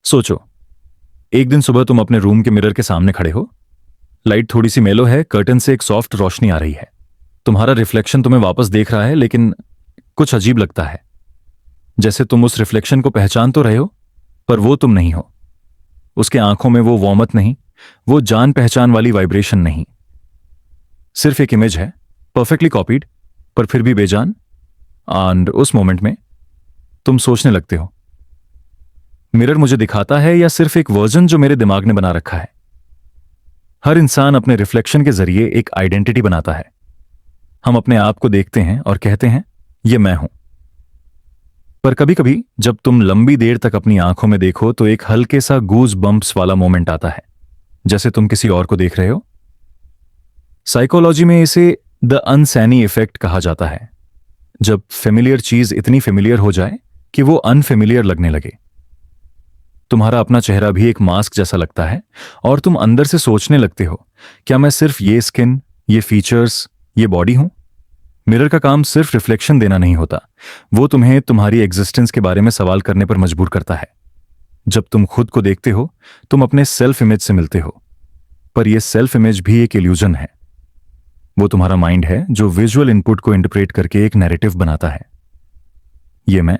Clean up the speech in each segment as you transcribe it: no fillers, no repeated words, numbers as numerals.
सोचो, एक दिन सुबह तुम अपने रूम के मिरर के सामने खड़े हो। लाइट थोड़ी सी मेलो है, कर्टन से एक सॉफ्ट रोशनी आ रही है। तुम्हारा रिफ्लेक्शन तुम्हें वापस देख रहा है, लेकिन कुछ अजीब लगता है। जैसे तुम उस रिफ्लेक्शन को पहचान तो रहे हो, पर वो तुम नहीं हो। उसके आंखों में वो वार्मथ नहीं, वो जान पहचान वाली वाइब्रेशन नहीं। सिर्फ एक इमेज है, परफेक्टली कॉपीड, पर फिर भी बेजान। एंड उस मोमेंट में तुम सोचने लगते हो, मिरर मुझे दिखाता है या सिर्फ एक वर्जन जो मेरे दिमाग ने बना रखा है। हर इंसान अपने रिफ्लेक्शन के जरिए एक आइडेंटिटी बनाता है। हम अपने आप को देखते हैं और कहते हैं, ये मैं हूं। पर कभी कभी जब तुम लंबी देर तक अपनी आंखों में देखो तो एक हल्के सा गूज बम्प्स वाला मोमेंट आता है, जैसे तुम किसी और को देख रहे हो। साइकोलॉजी में इसे द अनसैनी इफेक्ट कहा जाता है, जब फेमिलियर चीज इतनी फेमिलियर हो जाए कि वो अनफेमिलियर लगने लगे। तुम्हारा अपना चेहरा भी एक मास्क जैसा लगता है और तुम अंदर से सोचने लगते हो, क्या मैं सिर्फ ये स्किन, ये फीचर्स, ये बॉडी हूं? मिरर का काम सिर्फ रिफ्लेक्शन देना नहीं होता, वो तुम्हें तुम्हारी एग्जिस्टेंस के बारे में सवाल करने पर मजबूर करता है। जब तुम खुद को देखते हो, तुम अपने सेल्फ इमेज से मिलते हो, पर यह सेल्फ इमेज भी एक इल्यूजन है। वो तुम्हारा माइंड है जो विजुअल इनपुट को इंटरप्रेट करके एक नैरेटिव बनाता है, ये मैं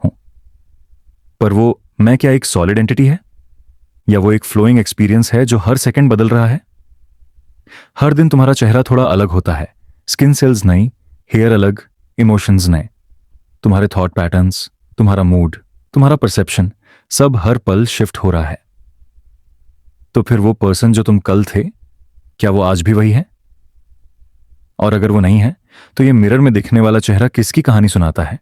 हूं। पर वो मैं क्या एक सॉलिड एंटिटी है, या वो एक फ्लोइंग एक्सपीरियंस है जो हर सेकंड बदल रहा है? हर दिन तुम्हारा चेहरा थोड़ा अलग होता है, स्किन सेल्स नई, हेयर अलग, इमोशंस नए। तुम्हारे थॉट पैटर्न्स, तुम्हारा मूड, तुम्हारा परसेप्शन, सब हर पल शिफ्ट हो रहा है। तो फिर वो पर्सन जो तुम कल थे, क्या वो आज भी वही है? और अगर वो नहीं है, तो ये मिरर में दिखने वाला चेहरा किसकी कहानी सुनाता है?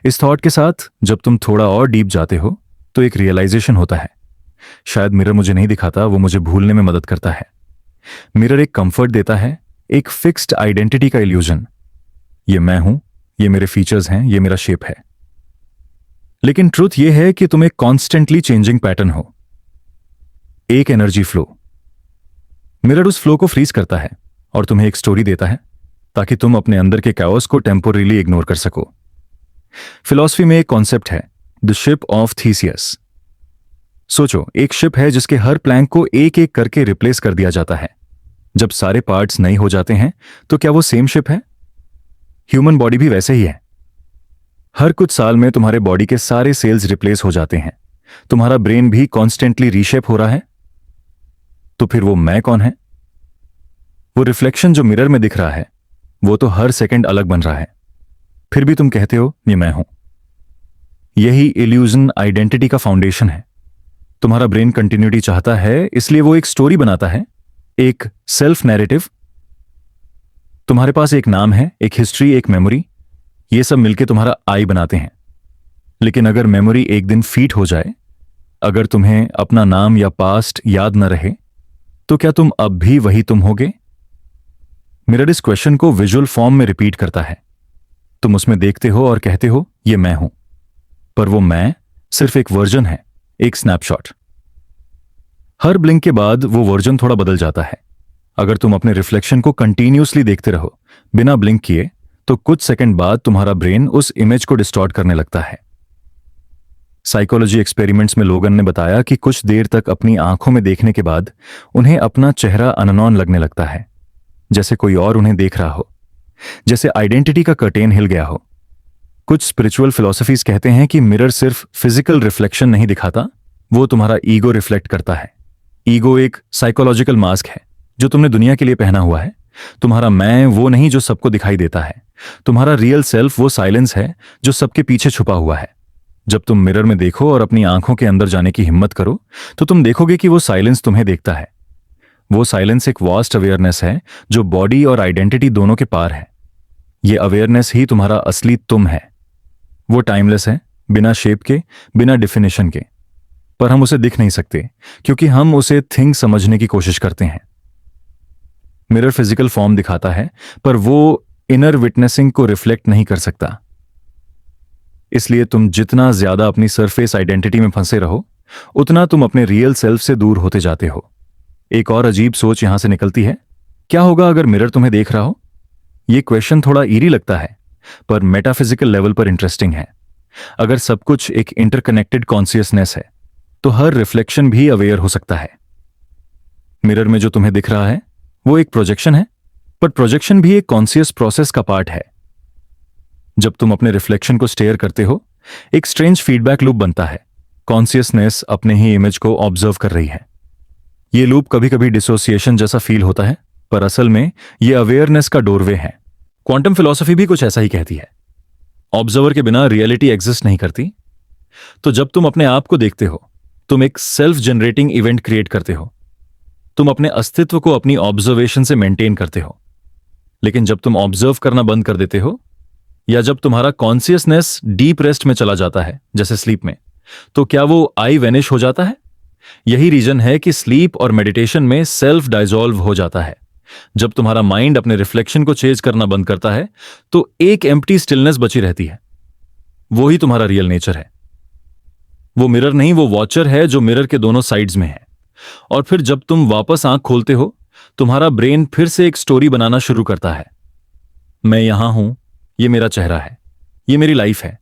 इस थॉट के साथ जब तुम थोड़ा और डीप जाते हो तो एक रियलाइजेशन होता है, शायद मिरर मुझे नहीं दिखाता, वो मुझे भूलने में मदद करता है। मिरर एक कंफर्ट देता है, एक फिक्स्ड आइडेंटिटी का इल्यूजन। ये मैं हूं, ये मेरे फीचर्स हैं, ये मेरा शेप है। लेकिन ट्रूथ ये है कि तुम एक कॉन्स्टेंटली चेंजिंग पैटर्न हो, एक एनर्जी फ्लो। मिरर उस फ्लो को फ्रीज करता है और तुम्हें एक स्टोरी देता है, ताकि तुम अपने अंदर के कैओस को टेम्पोररीली इग्नोर कर सको। फिलॉसफी में एक कॉन्सेप्ट है, द शिप ऑफ थीसियस। सोचो, एक शिप है जिसके हर प्लैंक को एक एक करके रिप्लेस कर दिया जाता है। जब सारे पार्ट्स नए हो जाते हैं तो क्या वो सेम शिप है? ह्यूमन बॉडी भी वैसे ही है। हर कुछ साल में तुम्हारे बॉडी के सारे सेल्स रिप्लेस हो जाते हैं। तुम्हारा ब्रेन भी कॉन्स्टेंटली रीशेप हो रहा है। तो फिर वो मैं कौन है? वो रिफ्लेक्शन जो मिरर में दिख रहा है, वो तो हर सेकंड अलग बन रहा है, फिर भी तुम कहते हो ये मैं हूं। यही इल्यूजन आइडेंटिटी का फाउंडेशन है। तुम्हारा ब्रेन कंटिन्यूटी चाहता है, इसलिए वो एक स्टोरी बनाता है, एक सेल्फ नैरेटिव। तुम्हारे पास एक नाम है, एक हिस्ट्री, एक मेमोरी, ये सब मिलके तुम्हारा आई बनाते हैं। लेकिन अगर मेमोरी एक दिन फीट हो जाए, अगर तुम्हें अपना नाम या पास्ट याद न रहे, तो क्या तुम अब भी वही तुम होगे? मिरर इस क्वेश्चन को विजुअल फॉर्म में रिपीट करता है। तुम उसमें देखते हो और कहते हो ये मैं हूं, पर वो मैं सिर्फ एक वर्जन है, एक स्नैपशॉट। हर ब्लिंक के बाद वो वर्जन थोड़ा बदल जाता है। अगर तुम अपने रिफ्लेक्शन को कंटिन्यूअसली देखते रहो बिना ब्लिंक किए, तो कुछ सेकंड बाद तुम्हारा ब्रेन उस इमेज को डिस्टॉर्ट करने लगता है। साइकोलॉजी एक्सपेरिमेंट्स में लोगन ने बताया कि कुछ देर तक अपनी आंखों में देखने के बाद उन्हें अपना चेहरा अननोन लगने लगता है, जैसे कोई और उन्हें देख रहा हो, जैसे आइडेंटिटी का कर्टेन हिल गया हो। कुछ स्पिरिचुअल फिलॉसफीज कहते हैं कि मिरर सिर्फ फिजिकल रिफ्लेक्शन नहीं दिखाता, वो तुम्हारा ईगो रिफ्लेक्ट करता है। ईगो एक साइकोलॉजिकल मास्क है जो तुमने दुनिया के लिए पहना हुआ है। तुम्हारा मैं वो नहीं जो सबको दिखाई देता है। तुम्हारा रियल सेल्फ वो साइलेंस है जो सबके पीछे छुपा हुआ है। जब तुम मिरर में देखो और अपनी आंखों के अंदर जाने की हिम्मत करो, तो तुम देखोगे कि वो साइलेंस तुम्हें देखता है। वो साइलेंस एक वास्ट अवेयरनेस है जो बॉडी और आइडेंटिटी दोनों के पार है। ये अवेयरनेस ही तुम्हारा असली तुम है। वो टाइमलेस है, बिना शेप के, बिना डिफिनेशन के, पर हम उसे दिख नहीं सकते क्योंकि हम उसे थिंक समझने की कोशिश करते हैं। मिरर फिजिकल फॉर्म दिखाता है, पर वो इनर विटनेसिंग को रिफ्लेक्ट नहीं कर सकता। इसलिए तुम जितना ज्यादा अपनी सरफेस आइडेंटिटी में फंसे रहो, उतना तुम अपने रियल सेल्फ से दूर होते जाते हो। एक और अजीब सोच यहां से निकलती है, क्या होगा अगर मिरर तुम्हें देख रहा हो? यह क्वेश्चन थोड़ा ईरी लगता है, पर मेटाफिजिकल लेवल पर इंटरेस्टिंग है। अगर सब कुछ एक इंटरकनेक्टेड कॉन्शियसनेस है, तो हर रिफ्लेक्शन भी अवेयर हो सकता है। मिरर में जो तुम्हें दिख रहा है वो एक प्रोजेक्शन है, पर प्रोजेक्शन भी एक कॉन्शियस प्रोसेस का पार्ट है। जब तुम अपने रिफ्लेक्शन को स्टेयर करते हो, एक स्ट्रेंज फीडबैक लूप बनता है। कॉन्शियसनेस अपने ही इमेज को ऑब्जर्व कर रही है। ये लूप कभी कभी डिसोसिएशन जैसा फील होता है, पर असल में ये अवेयरनेस का डोरवे है। क्वांटम फिलॉसफी भी कुछ ऐसा ही कहती है। ऑब्जर्वर के बिना रियलिटी एग्जिस्ट नहीं करती। तो जब तुम अपने आप को देखते हो, तुम एक सेल्फ जनरेटिंग इवेंट क्रिएट करते हो। तुम अपने अस्तित्व को अपनी ऑब्जर्वेशन से मेंटेन करते हो। लेकिन जब तुम ऑब्जर्व करना बंद कर देते हो, या जब तुम्हारा कॉन्शियसनेस डीप रेस्ट में चला जाता है, जैसे स्लीप में, तो क्या वो आई वेनिश हो जाता है? यही रीजन है कि स्लीप और मेडिटेशन में सेल्फ डाइजॉल्व हो जाता है। जब तुम्हारा माइंड अपने रिफ्लेक्शन को चेंज करना बंद करता है, तो एक एम्प्टी स्टिलनेस बची रहती है। वो ही तुम्हारा रियल नेचर है। वो मिरर नहीं, वो वॉचर है जो मिरर के दोनों साइड्स में है। और फिर जब तुम वापस आंख खोलते हो, तुम्हारा ब्रेन फिर से एक स्टोरी बनाना शुरू करता है। मैं यहां हूं, ये मेरा चेहरा है, ये मेरी लाइफ है।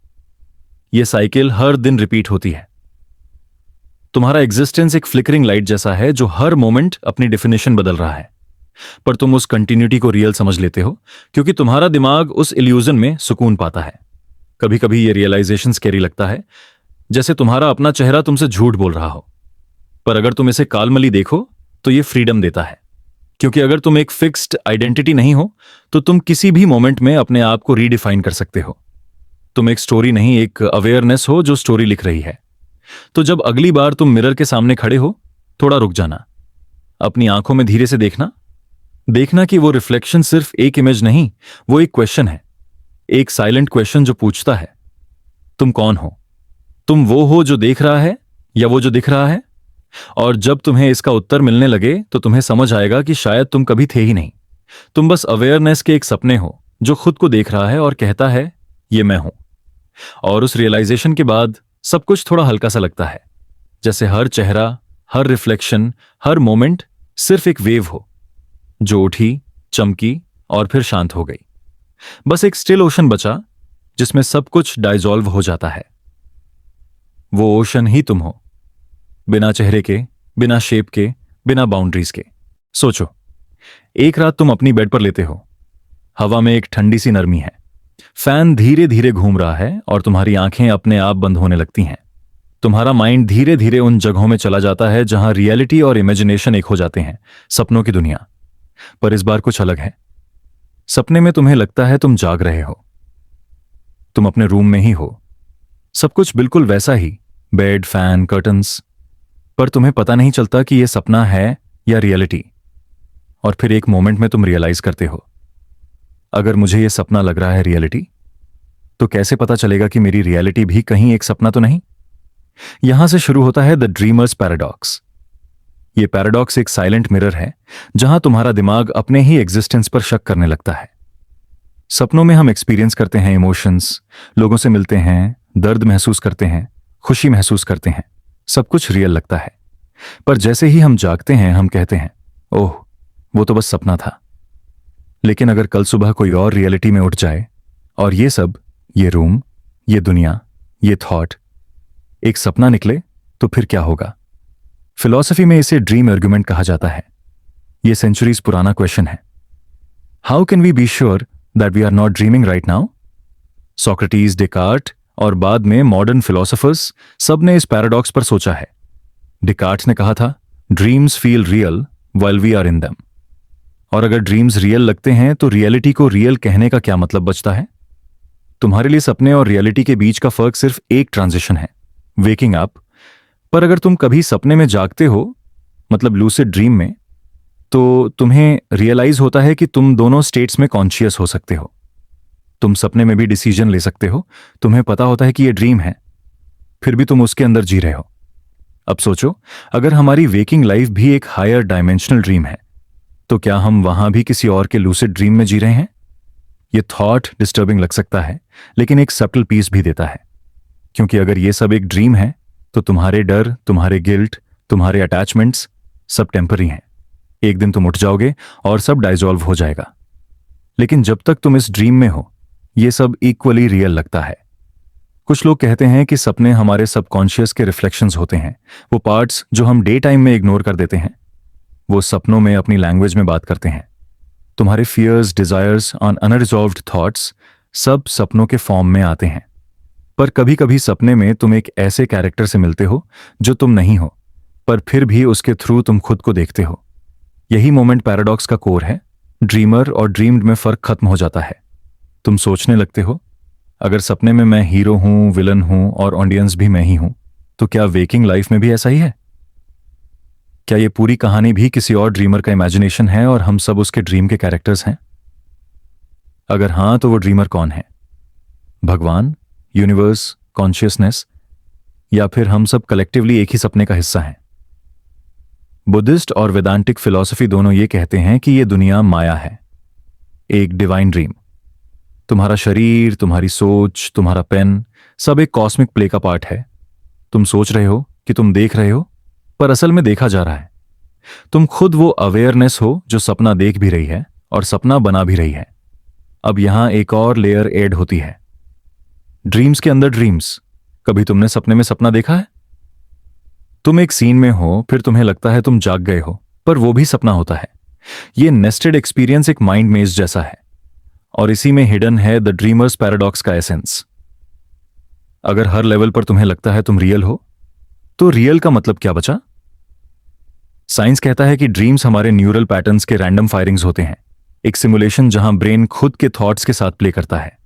ये साइकिल हर दिन रिपीट होती है। तुम्हारा एग्जिस्टेंस एक फ्लिकरिंग लाइट जैसा है जो हर मोमेंट अपनी डेफिनेशन बदल रहा है। पर तुम उस कंटिन्यूटी को रियल समझ लेते हो, क्योंकि तुम्हारा दिमाग उस इल्यूजन में सुकून पाता है। कभी कभी ये रियलाइजेशन स्कैरी लगता है, जैसे तुम्हारा अपना चेहरा तुमसे झूठ बोल रहा हो। पर अगर तुम इसे काल्मली देखो तो ये फ्रीडम देता है, क्योंकि अगर तुम एक फिक्स्ड आइडेंटिटी नहीं हो, तो तुम किसी भी मोमेंट में अपने आप को रीडिफाइन कर सकते हो। तुम एक स्टोरी नहीं, एक अवेयरनेस हो जो स्टोरी लिख रही है। तो जब अगली बार तुम मिरर के सामने खड़े हो, थोड़ा रुक जाना, अपनी आंखों में धीरे से देखना कि वो रिफ्लेक्शन सिर्फ एक इमेज नहीं, वो एक क्वेश्चन है। एक साइलेंट क्वेश्चन जो पूछता है, तुम कौन हो? तुम वो हो जो देख रहा है, या वो जो दिख रहा है? और जब तुम्हें इसका उत्तर मिलने लगे, तो तुम्हें समझ आएगा कि शायद तुम कभी थे ही नहीं। तुम बस अवेयरनेस के एक सपने हो जो खुद को देख रहा है और कहता है, ये मैं हूं। और उस रियलाइजेशन के बाद सब कुछ थोड़ा हल्का सा लगता है, जैसे हर चेहरा, हर रिफ्लेक्शन, हर मोमेंट सिर्फ एक वेव हो जो उठी, चमकी और फिर शांत हो गई। बस एक स्टिल ओशन बचा जिसमें सब कुछ डाइजॉल्व हो जाता है। वो ओशन ही तुम हो, बिना चेहरे के, बिना शेप के, बिना बाउंड्रीज के। सोचो, एक रात तुम अपनी बेड पर लेते हो। हवा में एक ठंडी सी नरमी है, फैन धीरे धीरे घूम रहा है और तुम्हारी आंखें अपने आप बंद होने लगती हैं। तुम्हारा माइंड धीरे धीरे उन जगहों में चला जाता है जहां रियलिटी और इमेजिनेशन एक हो जाते हैं, सपनों की दुनिया। पर इस बार कुछ अलग है। सपने में तुम्हें लगता है तुम जाग रहे हो, तुम अपने रूम में ही हो, सब कुछ बिल्कुल वैसा ही, बेड, फैन, कर्टन्स। पर तुम्हें पता नहीं चलता कि यह सपना है या रियलिटी। और फिर एक मोमेंट में तुम रियलाइज करते हो, अगर मुझे यह सपना लग रहा है रियलिटी, तो कैसे पता चलेगा कि मेरी रियलिटी भी कहीं एक सपना तो नहीं? यहां से शुरू होता है द ड्रीमर्स पैराडॉक्स। यह पैराडॉक्स एक साइलेंट मिरर है जहां तुम्हारा दिमाग अपने ही एग्जिस्टेंस पर शक करने लगता है। सपनों में हम एक्सपीरियंस करते हैं इमोशंस, लोगों से मिलते हैं, दर्द महसूस करते हैं, खुशी महसूस करते हैं, सब कुछ रियल लगता है। पर जैसे ही हम जागते हैं, हम कहते हैं, ओह, वो तो बस सपना था। लेकिन अगर कल सुबह कोई और रियलिटी में उठ जाए और ये सब, ये रूम, ये दुनिया, ये थॉट एक सपना निकले, तो फिर क्या होगा? फिलॉसफी में इसे ड्रीम आर्गुमेंट कहा जाता है। यह सेंचुरीज पुराना क्वेश्चन है। How can we be sure that we are not dreaming right now? Socrates, Descartes और बाद में मॉडर्न फिलोसोफर्स, सब ने इस पैराडॉक्स पर सोचा है। डेकार्ट ने कहा था, dreams feel real while we are in them. और अगर ड्रीम्स रियल लगते हैं, तो रियलिटी को रियल कहने का क्या मतलब बचता है? तुम्हारे लिए सपने और रियलिटी के बीच का फर्क सिर्फ एक ट्रांजिशन है, वेकिंग अप। पर अगर तुम कभी सपने में जागते हो, मतलब लूसिड ड्रीम में, तो तुम्हें रियलाइज होता है कि तुम दोनों स्टेट्स में कॉन्शियस हो सकते हो। तुम सपने में भी डिसीजन ले सकते हो, तुम्हें पता होता है कि यह ड्रीम है, फिर भी तुम उसके अंदर जी रहे हो। अब सोचो, अगर हमारी वेकिंग लाइफ भी एक हायर डायमेंशनल ड्रीम है, तो क्या हम वहां भी किसी और के लूसिड ड्रीम में जी रहे हैं? यह थॉट डिस्टर्बिंग लग सकता है, लेकिन एक सटल पीस भी देता है। क्योंकि अगर यह सब एक ड्रीम है, तो तुम्हारे डर, तुम्हारे गिल्ट, तुम्हारे अटैचमेंट्स सब टेम्पररी हैं। एक दिन तुम उठ जाओगे और सब डाइजॉल्व हो जाएगा। लेकिन जब तक तुम इस ड्रीम में हो, यह सब इक्वली रियल लगता है। कुछ लोग कहते हैं कि सपने हमारे सबकॉन्शियस के रिफ्लेक्शंस होते हैं। वो पार्ट्स जो हम डे टाइम में इग्नोर कर देते हैं, वो सपनों में अपनी लैंग्वेज में बात करते हैं। तुम्हारे फियर्स, डिजायर्स और अनरिजॉल्व्ड थॉट्स सब सपनों के फॉर्म में आते हैं। पर कभी कभी सपने में तुम एक ऐसे कैरेक्टर से मिलते हो जो तुम नहीं हो, पर फिर भी उसके थ्रू तुम खुद को देखते हो। यही मोमेंट पैराडॉक्स का कोर है। ड्रीमर और ड्रीम्ड में फर्क खत्म हो जाता है। तुम सोचने लगते हो, अगर सपने में मैं हीरो हूं, विलन हूं और ऑडियंस भी मैं ही हूं, तो क्या वेकिंग लाइफ में भी ऐसा ही है? क्या ये पूरी कहानी भी किसी और ड्रीमर का इमेजिनेशन है और हम सब उसके ड्रीम के कैरेक्टर्स हैं? अगर हां, तो वो ड्रीमर कौन है? भगवान, यूनिवर्स, कॉन्शियसनेस, या फिर हम सब कलेक्टिवली एक ही सपने का हिस्सा हैं? बुद्धिस्ट और वेदांतिक फिलॉसफी दोनों ये कहते हैं कि ये दुनिया माया है, एक डिवाइन ड्रीम। तुम्हारा शरीर, तुम्हारी सोच, तुम्हारा पेन, सब एक कॉस्मिक प्ले का पार्ट है। तुम सोच रहे हो कि तुम देख रहे हो, पर असल में देखा जा रहा है। तुम खुद वो अवेयरनेस हो जो सपना देख भी रही है और सपना बना भी रही है। अब यहां एक और लेयर ऐड होती है, ड्रीम्स के अंदर ड्रीम्स। कभी तुमने सपने में सपना देखा है? तुम एक सीन में हो, फिर तुम्हें लगता है तुम जाग गए हो, पर वो भी सपना होता है। ये नेस्टेड एक्सपीरियंस एक माइंड मेज जैसा है, और इसी में हिडन है द ड्रीमर्स पैराडॉक्स का एसेंस। अगर हर लेवल पर तुम्हें लगता है तुम रियल हो, तो रियल का मतलब क्या बचा? साइंस कहता है कि ड्रीम्स हमारे न्यूरल पैटर्न्स के रैंडम फायरिंग्स होते हैं, एक सिमुलेशन जहां ब्रेन खुद के थॉट्स के साथ प्ले करता है।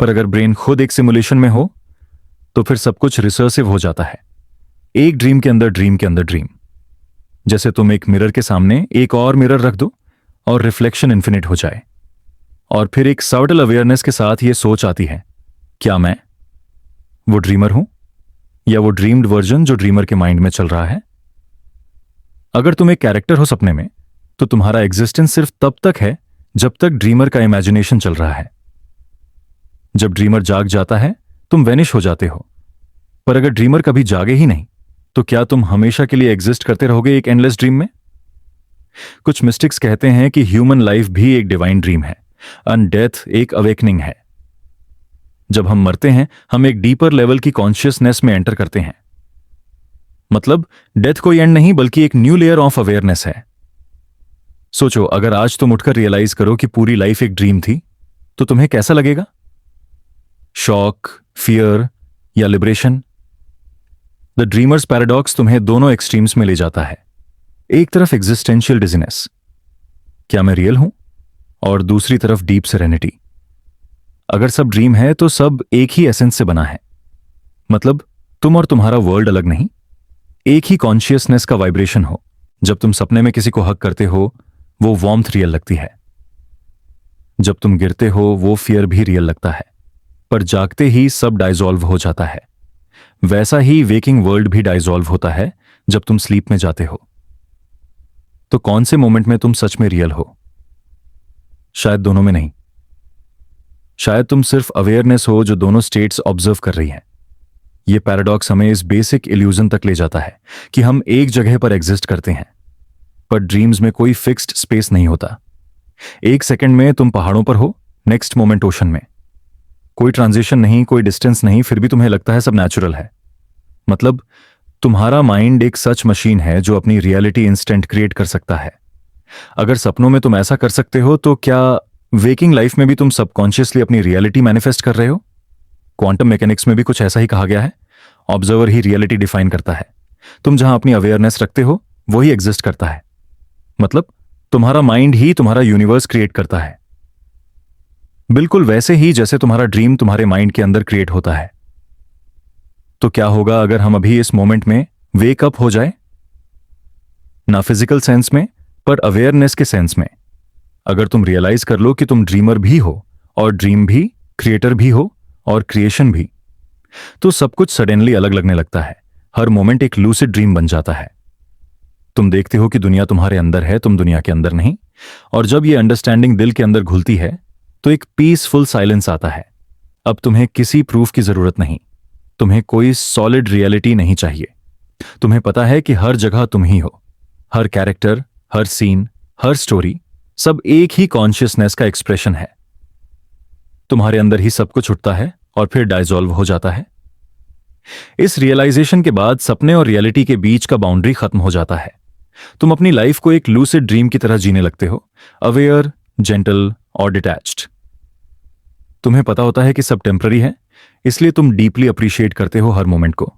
पर अगर ब्रेन खुद एक सिमुलेशन में हो, तो फिर सब कुछ रिसर्सिव हो जाता है, एक ड्रीम के अंदर ड्रीम के अंदर ड्रीम। जैसे तुम एक मिरर के सामने एक और मिरर रख दो और रिफ्लेक्शन इन्फिनिट हो जाए, और फिर एक सटल अवेयरनेस के साथ ये सोच आती है, क्या मैं वो ड्रीमर हूं या वो ड्रीम्ड वर्जन जो ड्रीमर के माइंड में चल रहा है? अगर तुम एक कैरेक्टर हो सपने में, तो तुम्हारा एग्जिस्टेंस सिर्फ तब तक है जब तक ड्रीमर का इमेजिनेशन चल रहा है। जब ड्रीमर जाग जाता है, तुम वेनिश हो जाते हो। पर अगर ड्रीमर कभी जागे ही नहीं, तो क्या तुम हमेशा के लिए एग्जिस्ट करते रहोगे एक एंडलेस ड्रीम में? कुछ मिस्टिक्स कहते हैं कि ह्यूमन लाइफ भी एक डिवाइन ड्रीम है, एंड डेथ एक अवेकनिंग है। जब हम मरते हैं, हम एक डीपर लेवल की कॉन्शियसनेस में एंटर करते हैं। मतलब डेथ कोई एंड नहीं, बल्कि एक न्यू लेयर ऑफ अवेयरनेस है। सोचो, अगर आज तुम उठकर रियलाइज करो कि पूरी लाइफ एक ड्रीम थी, तो तुम्हें कैसा लगेगा? शॉक, फियर या लिबरेशन? द ड्रीमर्स पैराडॉक्स तुम्हें दोनों एक्सट्रीम्स में ले जाता है। एक तरफ एग्जिस्टेंशियल डिजीनेस, क्या मैं रियल हूं, और दूसरी तरफ डीप सेरेनिटी। अगर सब ड्रीम है, तो सब एक ही एसेंस से बना है। मतलब तुम और तुम्हारा वर्ल्ड अलग नहीं, एक ही कॉन्शियसनेस का वाइब्रेशन हो। जब तुम सपने में किसी को हग करते हो, वो वार्मथ रियल लगती है। जब तुम गिरते हो, वो फियर भी रियल लगता है। पर जागते ही सब डाइजॉल्व हो जाता है। वैसा ही वेकिंग वर्ल्ड भी डाइजॉल्व होता है जब तुम स्लीप में जाते हो। तो कौन से मोमेंट में तुम सच में रियल हो? शायद दोनों में नहीं। शायद तुम सिर्फ अवेयरनेस हो जो दोनों स्टेट्स ऑब्जर्व कर रही है। यह पैराडॉक्स हमें इस बेसिक इल्यूजन तक ले जाता है कि हम एक जगह पर एग्जिस्ट करते हैं, पर ड्रीम्स में कोई फिक्स्ड स्पेस नहीं होता। एक सेकंड में तुम पहाड़ों पर हो, नेक्स्ट मोमेंट ओशन में। कोई ट्रांजिशन नहीं, कोई डिस्टेंस नहीं, फिर भी तुम्हें लगता है सब नेचुरल है। मतलब तुम्हारा माइंड एक सच मशीन है जो अपनी रियलिटी इंस्टेंट क्रिएट कर सकता है। अगर सपनों में तुम ऐसा कर सकते हो, तो क्या वेकिंग लाइफ में भी तुम सबकॉन्शियसली अपनी रियलिटी मैनिफेस्ट कर रहे हो? क्वांटम मैकेनिक्स में भी कुछ ऐसा ही कहा गया है, ऑब्जर्वर ही रियलिटी डिफाइन करता है। तुम जहां अपनी अवेयरनेस रखते हो, वही एग्जिस्ट करता है। मतलब तुम्हारा माइंड ही तुम्हारा यूनिवर्स क्रिएट करता है, बिल्कुल वैसे ही जैसे तुम्हारा ड्रीम तुम्हारे माइंड के अंदर क्रिएट होता है। तो क्या होगा अगर हम अभी इस मोमेंट में वेक अप हो जाए? ना फिजिकल सेंस में, पर अवेयरनेस के सेंस में। अगर तुम रियलाइज कर लो कि तुम ड्रीमर भी हो, और ड्रीम भी, क्रिएटर भी हो, और क्रिएशन भी, तो सब कुछ सडनली अलग लगने लगता है। हर मोमेंट एक लूसिड ड्रीम बन जाता है। तुम देखते हो कि दुनिया तुम्हारे अंदर है, तुम दुनिया के अंदर नहीं। और जब यह अंडरस्टैंडिंग दिल के अंदर घुलती है, तो एक पीसफुल साइलेंस आता है। अब तुम्हें किसी प्रूफ की जरूरत नहीं, तुम्हें कोई सॉलिड रियलिटी नहीं चाहिए। तुम्हें पता है कि हर जगह तुम ही हो। हर कैरेक्टर, हर सीन, हर स्टोरी, सब एक ही कॉन्शियसनेस का एक्सप्रेशन है। तुम्हारे अंदर ही सब कुछ उठता है और फिर डाइजॉल्व हो जाता है। इस रियलाइजेशन के बाद सपने और रियलिटी के बीच का बाउंड्री खत्म हो जाता है। तुम अपनी लाइफ को एक लूसिड ड्रीम की तरह जीने लगते हो, अवेयर, जेंटल और डिटैच्ड। तुम्हें पता होता है कि सब टेम्पररी है, इसलिए तुम डीपली अप्रिशिएट करते हो हर मोमेंट को।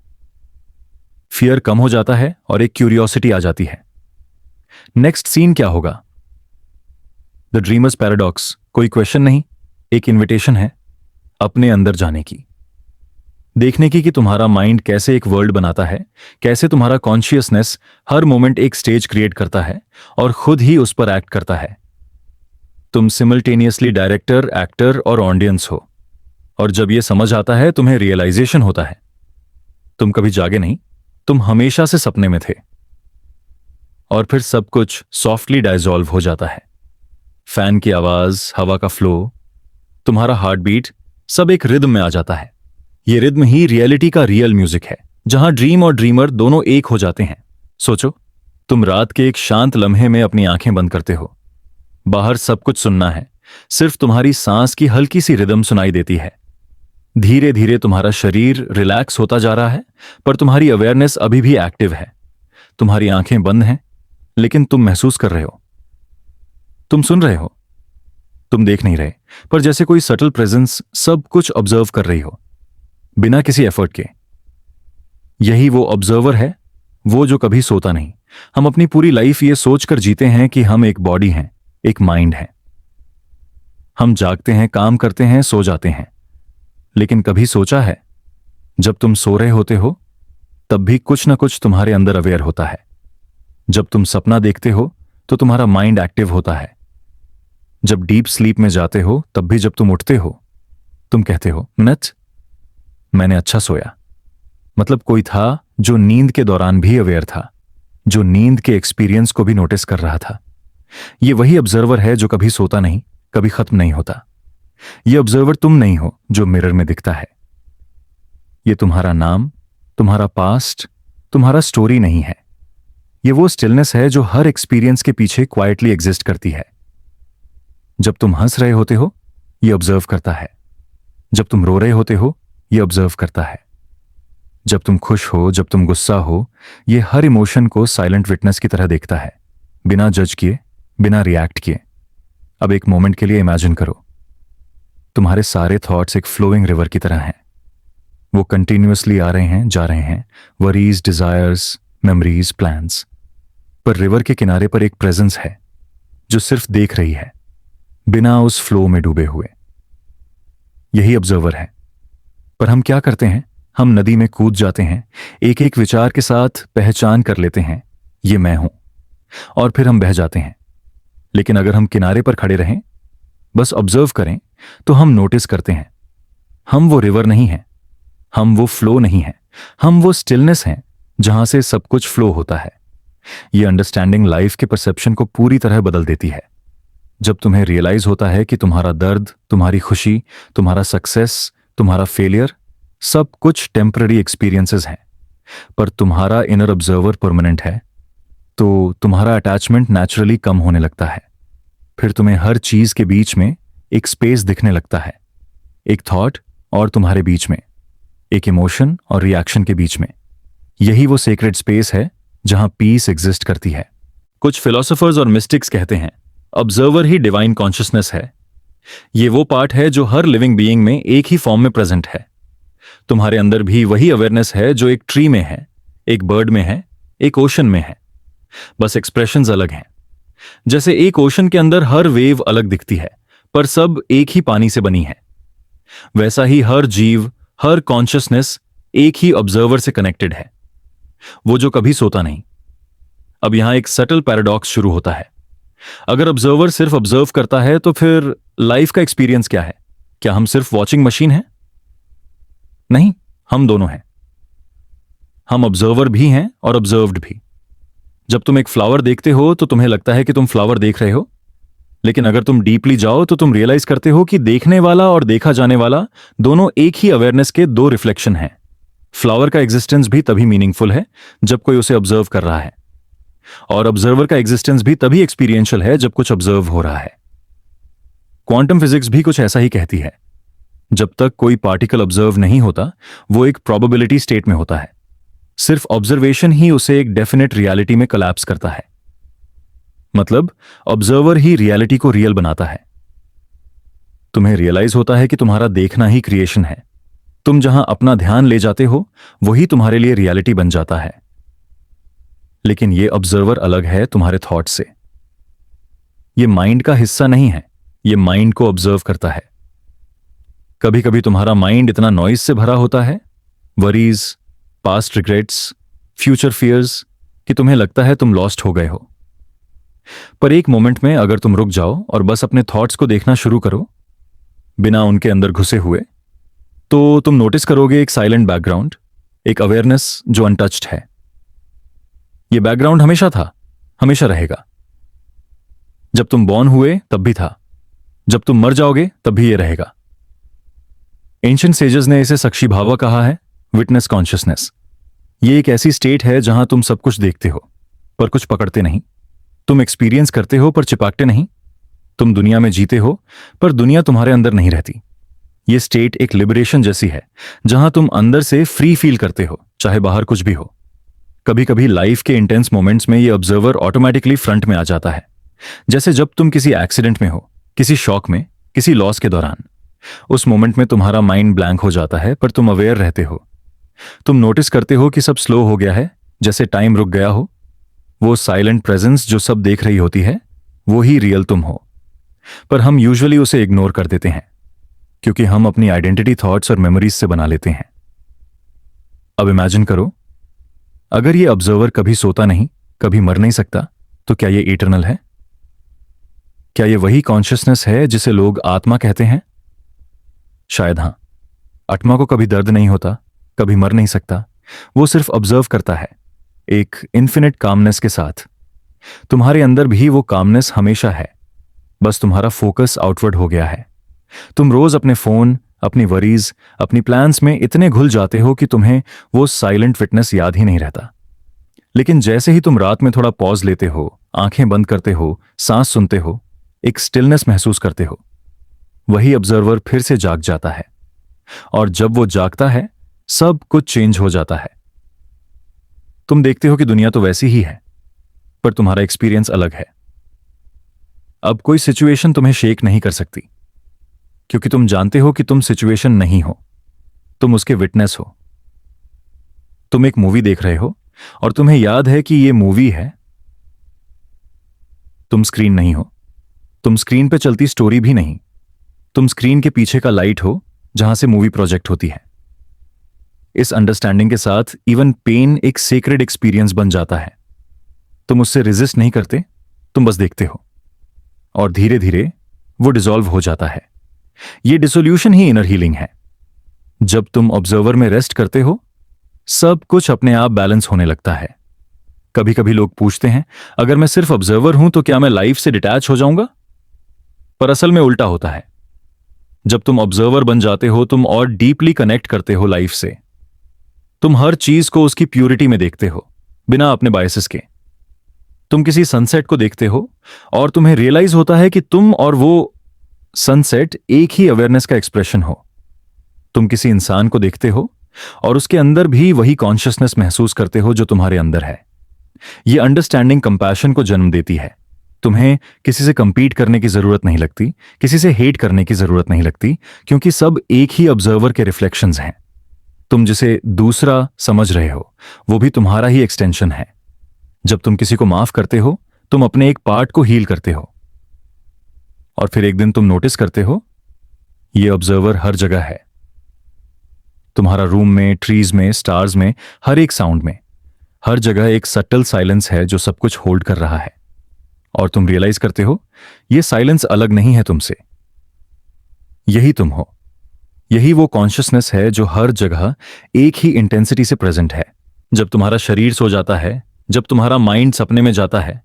फियर कम हो जाता है और एक क्यूरियोसिटी आ जाती है। नेक्स्ट सीन क्या होगा? द ड्रीमर्स पैराडॉक्स कोई क्वेश्चन नहीं, एक इन्विटेशन है अपने अंदर जाने की, देखने की कि तुम्हारा माइंड कैसे एक वर्ल्ड बनाता है, कैसे तुम्हारा कॉन्शियसनेस हर मोमेंट एक स्टेज क्रिएट करता है और खुद ही उस पर एक्ट करता है। तुम सिमल्टेनियसली डायरेक्टर, एक्टर और ऑडियंस हो। और जब यह समझ आता है, तुम्हें रियलाइजेशन होता है तुम कभी जागे नहीं, तुम हमेशा से सपने में थे। और फिर सब कुछ सॉफ्टली डाइजॉल्व हो जाता है। फैन की आवाज, हवा का फ्लो, तुम्हारा हार्ट बीट, सब एक रिदम में आ जाता है। ये रिदम ही रियलिटी का रियल म्यूजिक है, जहां ड्रीम और ड्रीमर दोनों एक हो जाते हैं। सोचो, तुम रात के एक शांत लम्हे में अपनी आंखें बंद करते हो। बाहर सब कुछ सुनना है, सिर्फ तुम्हारी सांस की हल्की सी रिदम सुनाई देती है। धीरे धीरे तुम्हारा शरीर रिलैक्स होता जा रहा है, पर तुम्हारी अवेयरनेस अभी भी एक्टिव है। तुम्हारी आंखें बंद हैं, लेकिन तुम महसूस कर रहे हो, तुम सुन रहे हो, तुम देख नहीं रहे, पर जैसे कोई सटल प्रेजेंस सब कुछ ऑब्जर्व कर रही हो, बिना किसी एफर्ट के। यही वो ऑब्जर्वर है, वो जो कभी सोता नहीं। हम अपनी पूरी लाइफ ये सोचकर जीते हैं कि हम एक बॉडी हैं, एक माइंड है। हम जागते हैं, काम करते हैं, सो जाते हैं। लेकिन कभी सोचा है, जब तुम सो रहे होते हो तब भी कुछ ना कुछ तुम्हारे अंदर अवेयर होता है। जब तुम सपना देखते हो तो तुम्हारा माइंड एक्टिव होता है। जब डीप स्लीप में जाते हो तब भी जब तुम उठते हो, तुम कहते हो, मिनट, मैंने अच्छा सोया। मतलब कोई था जो नींद के दौरान भी अवेयर था, जो नींद के एक्सपीरियंस को भी नोटिस कर रहा था। ये वही ऑब्जर्वर है जो कभी सोता नहीं, कभी खत्म नहीं होता। ये ऑब्जर्वर तुम नहीं हो जो मिरर में दिखता है। ये तुम्हारा नाम, तुम्हारा पास्ट, तुम्हारा स्टोरी नहीं है। ये वो स्टिलनेस है जो हर एक्सपीरियंस के पीछे क्वाइटली एग्जिस्ट करती है। जब तुम हंस रहे होते हो, ये ऑब्जर्व करता है। जब तुम रो रहे होते हो, ये ऑब्जर्व करता है। जब तुम खुश हो, जब तुम गुस्सा हो, ये हर इमोशन को साइलेंट विटनेस की तरह देखता है, बिना जज किए, बिना रिएक्ट किए। अब एक मोमेंट के लिए इमेजिन करो, तुम्हारे सारे थॉट्स एक फ्लोइंग रिवर की तरह हैं। वो कंटिन्यूअसली आ रहे हैं, जा रहे हैं, वरीज, डिजायर्स, मेमोरीज, प्लान्स। पर रिवर के किनारे पर एक प्रेजेंस है जो सिर्फ देख रही है, बिना उस फ्लो में डूबे हुए। यही ऑब्जर्वर है। पर हम क्या करते हैं? हम नदी में कूद जाते हैं, एक एक विचार के साथ पहचान कर लेते हैं, ये मैं हूं, और फिर हम बह जाते हैं। लेकिन अगर हम किनारे पर खड़े रहें, बस ऑब्जर्व करें, तो हम नोटिस करते हैं, हम वो रिवर नहीं हैं, हम वो फ्लो नहीं हैं, हम वो स्टिलनेस हैं जहां से सब कुछ फ्लो होता है। ये अंडरस्टैंडिंग लाइफ के परसेप्शन को पूरी तरह बदल देती है। जब तुम्हें रियलाइज होता है कि तुम्हारा दर्द, तुम्हारी खुशी, तुम्हारा सक्सेस, तुम्हारा फेलियर, सब कुछ टेम्पररी एक्सपीरियंसेस हैं, पर तुम्हारा इनर ऑब्जर्वर परमानेंट है, तो तुम्हारा अटैचमेंट नेचुरली कम होने लगता है। फिर तुम्हें हर चीज के बीच में एक स्पेस दिखने लगता है, एक थॉट और तुम्हारे बीच में, एक इमोशन और रिएक्शन के बीच में। यही वो सेक्रेड स्पेस है जहां पीस एग्जिस्ट करती है। कुछ फिलोसोफर्स और मिस्टिक्स कहते हैं, ऑब्जर्वर ही डिवाइन कॉन्शियसनेस है। ये वो पार्ट है जो हर लिविंग बीइंग में एक ही फॉर्म में प्रेजेंट है। तुम्हारे अंदर भी वही अवेयरनेस है जो एक ट्री में है, एक बर्ड में है, एक ओशन में है। बस एक्सप्रेशंस अलग हैं। जैसे एक ओशन के अंदर हर वेव अलग दिखती है, पर सब एक ही पानी से बनी है, वैसा ही हर जीव, हर कॉन्शियसनेस एक ही ऑब्जर्वर से कनेक्टेड है, वो जो कभी सोता नहीं। अब यहां एक सटल पैराडॉक्स शुरू होता है। अगर ऑब्जर्वर सिर्फ ऑब्जर्व करता है, तो फिर लाइफ का एक्सपीरियंस क्या है? क्या हम सिर्फ वॉचिंग मशीन हैं? नहीं, हम दोनों हैं। हम ऑब्जर्वर भी हैं और ऑब्जर्व्ड भी। जब तुम एक फ्लावर देखते हो तो तुम्हें लगता है कि तुम फ्लावर देख रहे हो, लेकिन अगर तुम डीपली जाओ तो तुम रियलाइज करते हो कि देखने वाला और देखा जाने वाला दोनों एक ही अवेयरनेस के दो रिफ्लेक्शन हैं। फ्लावर का एग्जिस्टेंस भी तभी मीनिंगफुल है जब कोई उसे ऑब्जर्व कर रहा है, और ऑब्जर्वर का एग्जिस्टेंस भी तभी एक्सपीरियंशियल है जब कुछ ऑब्जर्व हो रहा है। क्वांटम फिजिक्स भी कुछ ऐसा ही कहती है। जब तक कोई पार्टिकल ऑब्जर्व नहीं होता वो एक प्रोबेबिलिटी स्टेट में होता है। सिर्फ ऑब्जर्वेशन ही उसे एक डेफिनेट रियलिटी में कोलैप्स करता है। मतलब ऑब्जर्वर ही रियलिटी को रियल बनाता है। तुम्हें रियलाइज होता है कि तुम्हारा देखना ही क्रिएशन है। तुम जहां अपना ध्यान ले जाते हो वही तुम्हारे लिए रियलिटी बन जाता है। लेकिन यह ऑब्जर्वर अलग है तुम्हारे थॉट से। यह माइंड का हिस्सा नहीं है, यह माइंड को ऑब्जर्व करता है। कभी कभी तुम्हारा माइंड इतना नॉइज से भरा होता है, worries, past regrets, future fears, कि तुम्हें लगता है तुम लॉस्ट हो गए हो। पर एक मोमेंट में अगर तुम रुक जाओ और बस अपने थॉट्स को देखना शुरू करो बिना उनके अंदर घुसे हुए, तो तुम नोटिस करोगे एक साइलेंट बैकग्राउंड, एक अवेयरनेस जो अनटच्ड है। यह बैकग्राउंड हमेशा था, हमेशा रहेगा। जब तुम बॉर्न हुए तब भी था, जब तुम मर जाओगे तब भी यह रहेगा। एंशिएंट सेजेस ने इसे साक्षीभाव कहा है, विटनेस कॉन्शियसनेस। यह एक ऐसी स्टेट है जहां तुम सब कुछ देखते हो पर कुछ पकड़ते नहीं। तुम एक्सपीरियंस करते हो पर चिपकते नहीं। तुम दुनिया में जीते हो पर दुनिया तुम्हारे अंदर नहीं रहती। यह स्टेट एक लिबरेशन जैसी है जहां तुम अंदर से फ्री फील करते हो, चाहे बाहर कुछ भी हो। कभी कभी लाइफ के इंटेंस मोमेंट्स में यह ऑब्जर्वर ऑटोमेटिकली फ्रंट में आ जाता है, जैसे जब तुम किसी एक्सीडेंट में हो, किसी शॉक में, किसी लॉस के दौरान। उस मोमेंट में तुम्हारा माइंड ब्लैंक हो जाता है पर तुम अवेयर रहते हो। तुम नोटिस करते हो कि सब स्लो हो गया है, जैसे टाइम रुक गया हो। वो साइलेंट प्रेजेंस जो सब देख रही होती है वो ही रियल तुम हो। पर हम यूजुअली उसे इग्नोर कर देते हैं क्योंकि हम अपनी आइडेंटिटी थॉट्स और मेमोरीज से बना लेते हैं। अब इमेजिन करो, अगर ये ऑब्जर्वर कभी सोता नहीं, कभी मर नहीं सकता, तो क्या ये इटर्नल है? क्या ये वही कॉन्शियसनेस है जिसे लोग आत्मा कहते हैं? शायद हां। आत्मा को कभी दर्द नहीं होता, कभी मर नहीं सकता। वो सिर्फ ऑब्जर्व करता है, एक इन्फिनिट कामनेस के साथ। तुम्हारे अंदर भी वो कामनेस हमेशा है, बस तुम्हारा फोकस आउटवर्ड हो गया है। तुम रोज अपने फोन, अपनी वरीज, अपनी प्लान्स में इतने घुल जाते हो कि तुम्हें वो साइलेंट विटनेस याद ही नहीं रहता। लेकिन जैसे ही तुम रात में थोड़ा पॉज लेते हो, आंखें बंद करते हो, सांस सुनते हो, एक स्टिलनेस महसूस करते हो, वही ऑब्जर्वर फिर से जाग जाता है। और जब वो जागता है सब कुछ चेंज हो जाता है। तुम देखते हो कि दुनिया तो वैसी ही है पर तुम्हारा एक्सपीरियंस अलग है। अब कोई सिचुएशन तुम्हें शेक नहीं कर सकती क्योंकि तुम जानते हो कि तुम सिचुएशन नहीं हो, तुम उसके विटनेस हो। तुम एक मूवी देख रहे हो और तुम्हें याद है कि यह मूवी है। तुम स्क्रीन नहीं हो, तुम स्क्रीन पे चलती स्टोरी भी नहीं। तुम स्क्रीन के पीछे का लाइट हो जहां से मूवी प्रोजेक्ट होती है। इस अंडरस्टैंडिंग के साथ इवन पेन एक सेक्रेड एक्सपीरियंस बन जाता है। तुम उससे रेजिस्ट नहीं करते, तुम बस देखते हो और धीरे धीरे वो डिसॉल्व हो जाता है। ये डिसोल्यूशन ही इनर हीलिंग है। जब तुम ऑब्जर्वर में रेस्ट करते हो सब कुछ अपने आप बैलेंस होने लगता है। कभी कभी लोग पूछते हैं, अगर मैं सिर्फ ऑब्जर्वर हूं तो क्या मैं लाइफ से डिटैच हो जाऊंगा? पर असल में उल्टा होता है। जब तुम ऑब्जर्वर बन जाते हो तुम और डीपली कनेक्ट करते हो लाइफ से। तुम हर चीज को उसकी प्यूरिटी में देखते हो, बिना अपने बायसेस के। तुम किसी सनसेट को देखते हो और तुम्हें रियलाइज होता है कि तुम और वो सनसेट एक ही अवेयरनेस का एक्सप्रेशन हो। तुम किसी इंसान को देखते हो और उसके अंदर भी वही कॉन्शियसनेस महसूस करते हो जो तुम्हारे अंदर है। यह अंडरस्टैंडिंग कंपैशन को जन्म देती है। तुम्हें किसी से कंपीट करने की जरूरत नहीं लगती, किसी से हेट करने की जरूरत नहीं लगती, क्योंकि सब एक ही ऑब्जर्वर के रिफ्लेक्शंस हैं। तुम जिसे दूसरा समझ रहे हो वो भी तुम्हारा ही एक्सटेंशन है। जब तुम किसी को माफ करते हो तुम अपने एक पार्ट को हील करते हो। और फिर एक दिन तुम नोटिस करते हो ये ऑब्जर्वर हर जगह है। तुम्हारा रूम में, ट्रीज में, स्टार्स में, हर एक साउंड में, हर जगह एक सटल साइलेंस है जो सब कुछ होल्ड कर रहा है। और तुम रियलाइज करते हो यह साइलेंस अलग नहीं है तुमसे, यही तुम हो। यही वो कॉन्शियसनेस है जो हर जगह एक ही इंटेंसिटी से प्रेजेंट है। जब तुम्हारा शरीर सो जाता है, जब तुम्हारा माइंड सपने में जाता है,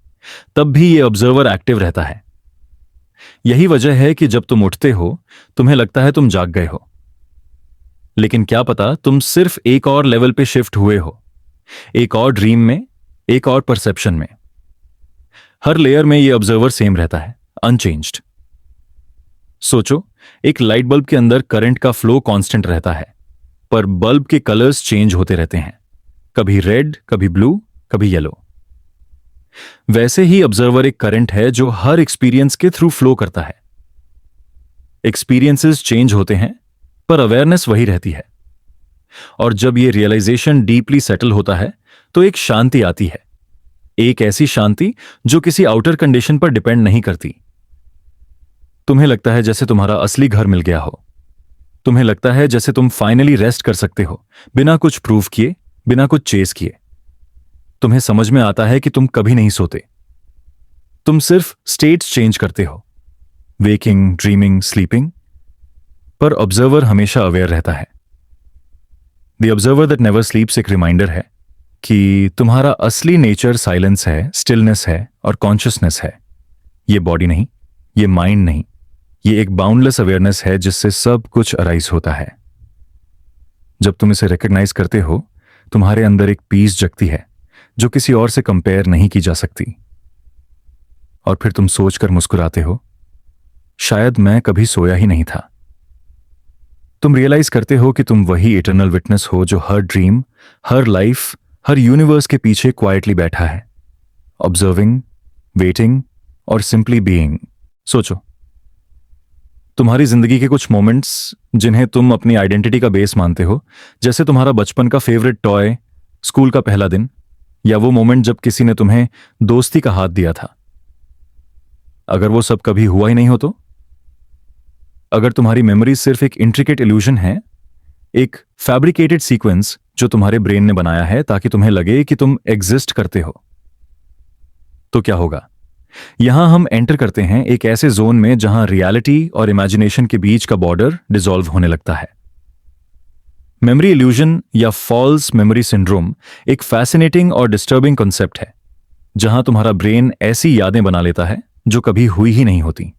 तब भी ये ऑब्जर्वर एक्टिव रहता है। यही वजह है कि जब तुम उठते हो तुम्हें लगता है तुम जाग गए हो, लेकिन क्या पता तुम सिर्फ एक और लेवल पे शिफ्ट हुए हो, एक और ड्रीम में, एक और परसेप्शन में। हर लेयर में ये ऑब्जर्वर सेम रहता है, अनचेंज्ड। सोचो, एक लाइट बल्ब के अंदर करंट का फ्लो कांस्टेंट रहता है, पर बल्ब के कलर्स चेंज होते रहते हैं, कभी रेड, कभी ब्लू, कभी येलो। वैसे ही ऑब्जर्वर एक करंट है जो हर एक्सपीरियंस के थ्रू फ्लो करता है। एक्सपीरियंसेस चेंज होते हैं, पर अवेयरनेस वही रहती है। और जब ये रियलाइजेशन डीपली सेटल होता है तो एक शांति आती है, एक ऐसी शांति जो किसी आउटर कंडीशन पर डिपेंड नहीं करती। तुम्हें लगता है जैसे तुम्हारा असली घर मिल गया हो। तुम्हें लगता है जैसे तुम फाइनली रेस्ट कर सकते हो, बिना कुछ प्रूव किए, बिना कुछ चेस किए। तुम्हें समझ में आता है कि तुम कभी नहीं सोते, तुम सिर्फ स्टेट्स चेंज करते हो, वेकिंग, ड्रीमिंग, स्लीपिंग। पर ऑब्जर्वर हमेशा अवेयर रहता है। द ऑब्जर्वर दैट नेवर स्लीप्स एक रिमाइंडर है कि तुम्हारा असली नेचर साइलेंस है, स्टिलनेस है और कॉन्शियसनेस है। ये बॉडी नहीं, ये माइंड नहीं, ये एक बाउंडलेस अवेयरनेस है जिससे सब कुछ अराइज होता है। जब तुम इसे रिकॉग्नाइज करते हो, तुम्हारे अंदर एक पीस जगती है जो किसी और से कंपेयर नहीं की जा सकती। और फिर तुम सोचकर मुस्कुराते हो, शायद मैं कभी सोया ही नहीं था। तुम रियलाइज करते हो कि तुम वही इटर्नल विटनेस हो जो हर ड्रीम, हर लाइफ, हर यूनिवर्स के पीछे क्वाइटली बैठा है, ऑब्जर्विंग, वेटिंग और सिंपली बीइंग। सोचो, तुम्हारी जिंदगी के कुछ मोमेंट्स जिन्हें तुम अपनी आइडेंटिटी का बेस मानते हो, जैसे तुम्हारा बचपन का फेवरेट टॉय, स्कूल का पहला दिन, या वो मोमेंट जब किसी ने तुम्हें दोस्ती का हाथ दिया था। अगर वो सब कभी हुआ ही नहीं हो तो? अगर तुम्हारी मेमोरी सिर्फ एक इंट्रिकेट इल्यूजन है, एक फैब्रिकेटेड सीक्वेंस जो तुम्हारे ब्रेन ने बनाया है ताकि तुम्हें लगे कि तुम एग्जिस्ट करते हो, तो क्या होगा? यहां हम एंटर करते हैं एक ऐसे जोन में जहां रियलिटी और इमेजिनेशन के बीच का बॉर्डर डिसॉल्व होने लगता है। मेमोरी इल्यूजन या फॉल्स मेमोरी सिंड्रोम एक फैसिनेटिंग और डिस्टर्बिंग कॉन्सेप्ट है, जहां तुम्हारा ब्रेन ऐसी यादें बना लेता है जो कभी हुई ही नहीं होती।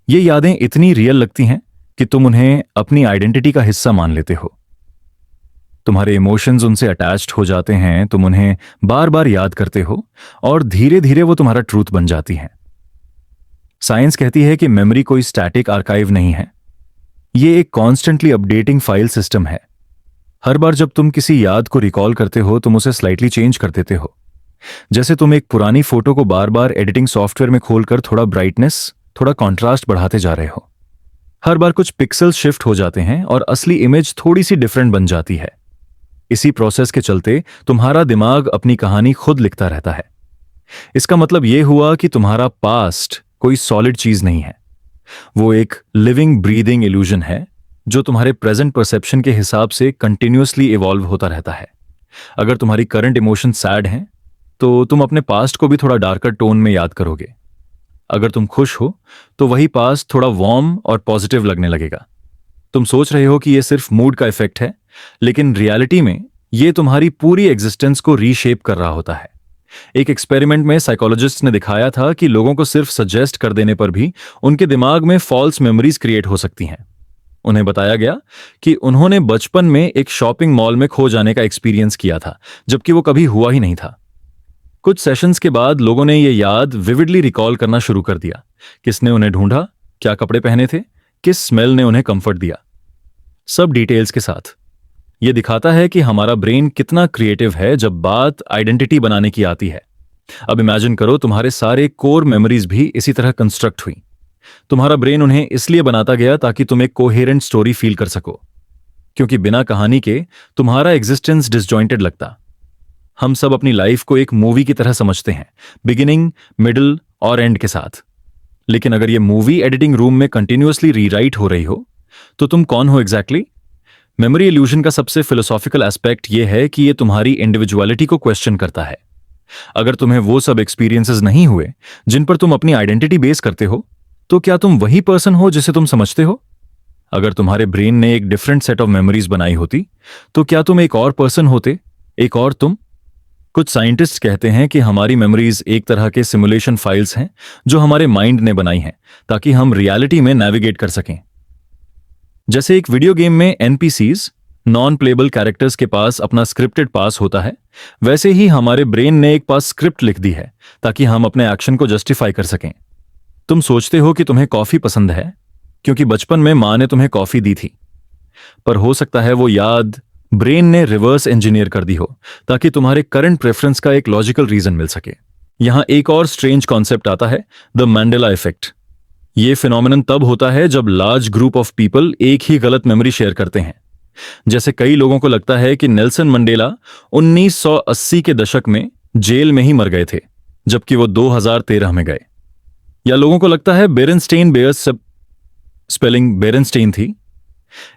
ये यादें इतनी रियल लगती हैं कि तुम उन्हें अपनी आइडेंटिटी का हिस्सा मान लेते हो। तुम्हारे इमोशंस उनसे अटैच्ड हो जाते हैं, तुम उन्हें बार बार याद करते हो और धीरे धीरे वो तुम्हारा ट्रूथ बन जाती हैं। साइंस कहती है कि मेमोरी कोई स्टैटिक आर्काइव नहीं है, ये एक कॉन्स्टेंटली अपडेटिंग फाइल सिस्टम है। हर बार जब तुम किसी याद को रिकॉल करते हो, तुम उसे स्लाइटली चेंज कर देते हो। जैसे तुम एक पुरानी फोटो को बार बार एडिटिंग सॉफ्टवेयर में खोलकर थोड़ा ब्राइटनेस, थोड़ा कॉन्ट्रास्ट बढ़ाते जा रहे हो। हर बार कुछ पिक्सेल्स शिफ्ट हो जाते हैं और असली इमेज थोड़ी सी डिफरेंट बन जाती है। इसी प्रोसेस के चलते तुम्हारा दिमाग अपनी कहानी खुद लिखता रहता है। इसका मतलब यह हुआ कि तुम्हारा पास्ट कोई सॉलिड चीज नहीं है, वो एक लिविंग ब्रीदिंग इल्यूजन है जो तुम्हारे प्रेजेंट परसेप्शन के हिसाब से कंटिन्यूअसली इवॉल्व होता रहता है। अगर तुम्हारी करंट इमोशन सैड हैं, तो तुम अपने पास्ट को भी थोड़ा डार्कर टोन में याद करोगे। अगर तुम खुश हो तो वही पास्ट थोड़ा वार्म और पॉजिटिव लगने लगेगा। तुम सोच रहे हो कि यह सिर्फ मूड का इफेक्ट है, लेकिन रियलिटी में यह तुम्हारी पूरी एग्जिस्टेंस को रीशेप कर रहा होता है। एक एक्सपेरिमेंट में साइकोलॉजिस्ट ने दिखाया था कि लोगों को सिर्फ सजेस्ट कर देने पर भी उनके दिमाग में फॉल्स मेमोरीज क्रिएट हो सकती हैं। उन्हें बताया गया कि उन्होंने बचपन में एक शॉपिंग मॉल में खो जाने का एक्सपीरियंस किया था, जबकि वो कभी हुआ ही नहीं था। कुछ सेशंस के बाद लोगों ने यह याद विविडली रिकॉल करना शुरू कर दिया। किसने उन्हें ढूंढा, क्या कपड़े पहने थे, किस स्मेल ने उन्हें कंफर्ट दिया, सब डिटेल्स के साथ। यह दिखाता है कि हमारा ब्रेन कितना क्रिएटिव है जब बात आइडेंटिटी बनाने की आती है। अब इमेजिन करो तुम्हारे सारे कोर मेमोरीज भी इसी तरह कंस्ट्रक्ट हुई। तुम्हारा ब्रेन उन्हें इसलिए बनाता गया ताकि तुम एक कोहेरेंट स्टोरी फील कर सको, क्योंकि बिना कहानी के तुम्हारा एग्जिस्टेंस डिसजॉइंटेड लगता। हम सब अपनी लाइफ को एक मूवी की तरह समझते हैं, बिगिनिंग, मिडिल और एंड के साथ। लेकिन अगर यह मूवी एडिटिंग रूम में कंटिन्यूअसली रीराइट हो रही हो, तो तुम कौन हो एग्जैक्टली? मेमोरी इल्यूजन का सबसे फिलोसॉफिकल एस्पेक्ट यह है कि यह तुम्हारी इंडिविजुअलिटी को क्वेश्चन करता है। अगर तुम्हें वो सब एक्सपीरियंसेस नहीं हुए जिन पर तुम अपनी आइडेंटिटी बेस करते हो, तो क्या तुम वही पर्सन हो जिसे तुम समझते हो? अगर तुम्हारे ब्रेन ने एक डिफरेंट सेट ऑफ मेमोरीज बनाई होती, तो क्या तुम एक और पर्सन होते, एक और तुम? कुछ साइंटिस्ट कहते हैं कि हमारी मेमोरीज एक तरह के सिमुलेशन फाइल्स हैं जो हमारे माइंड ने बनाई हैं ताकि हम रियलिटी में नेविगेट कर सकें। जैसे एक वीडियो गेम में एनपीसीज, नॉन प्लेबल कैरेक्टर्स के पास अपना स्क्रिप्टेड पास होता है, वैसे ही हमारे ब्रेन ने एक पास स्क्रिप्ट लिख दी है ताकि हम अपने एक्शन को जस्टिफाई कर सकें। तुम सोचते हो कि तुम्हें कॉफी पसंद है, क्योंकि बचपन में मां ने तुम्हें कॉफी दी थी। पर हो सकता है वो याद ब्रेन ने रिवर्स इंजीनियर कर दी हो ताकि तुम्हारे करंट प्रेफरेंस का एक लॉजिकल रीजन मिल सके। यहां एक और स्ट्रेंज कॉन्सेप्ट आता है, द मैंडेला इफेक्ट। ये फिनोमिनन तब होता है जब लार्ज ग्रुप ऑफ पीपल एक ही गलत मेमोरी शेयर करते हैं। जैसे कई लोगों को लगता है कि नेल्सन मंडेला 1980 के दशक में जेल में ही मर गए थे, जबकि वो 2013 में गए। या लोगों को लगता है बेरेनस्टेन बेयर्स स्पेलिंग बेरेनस्टेन थी।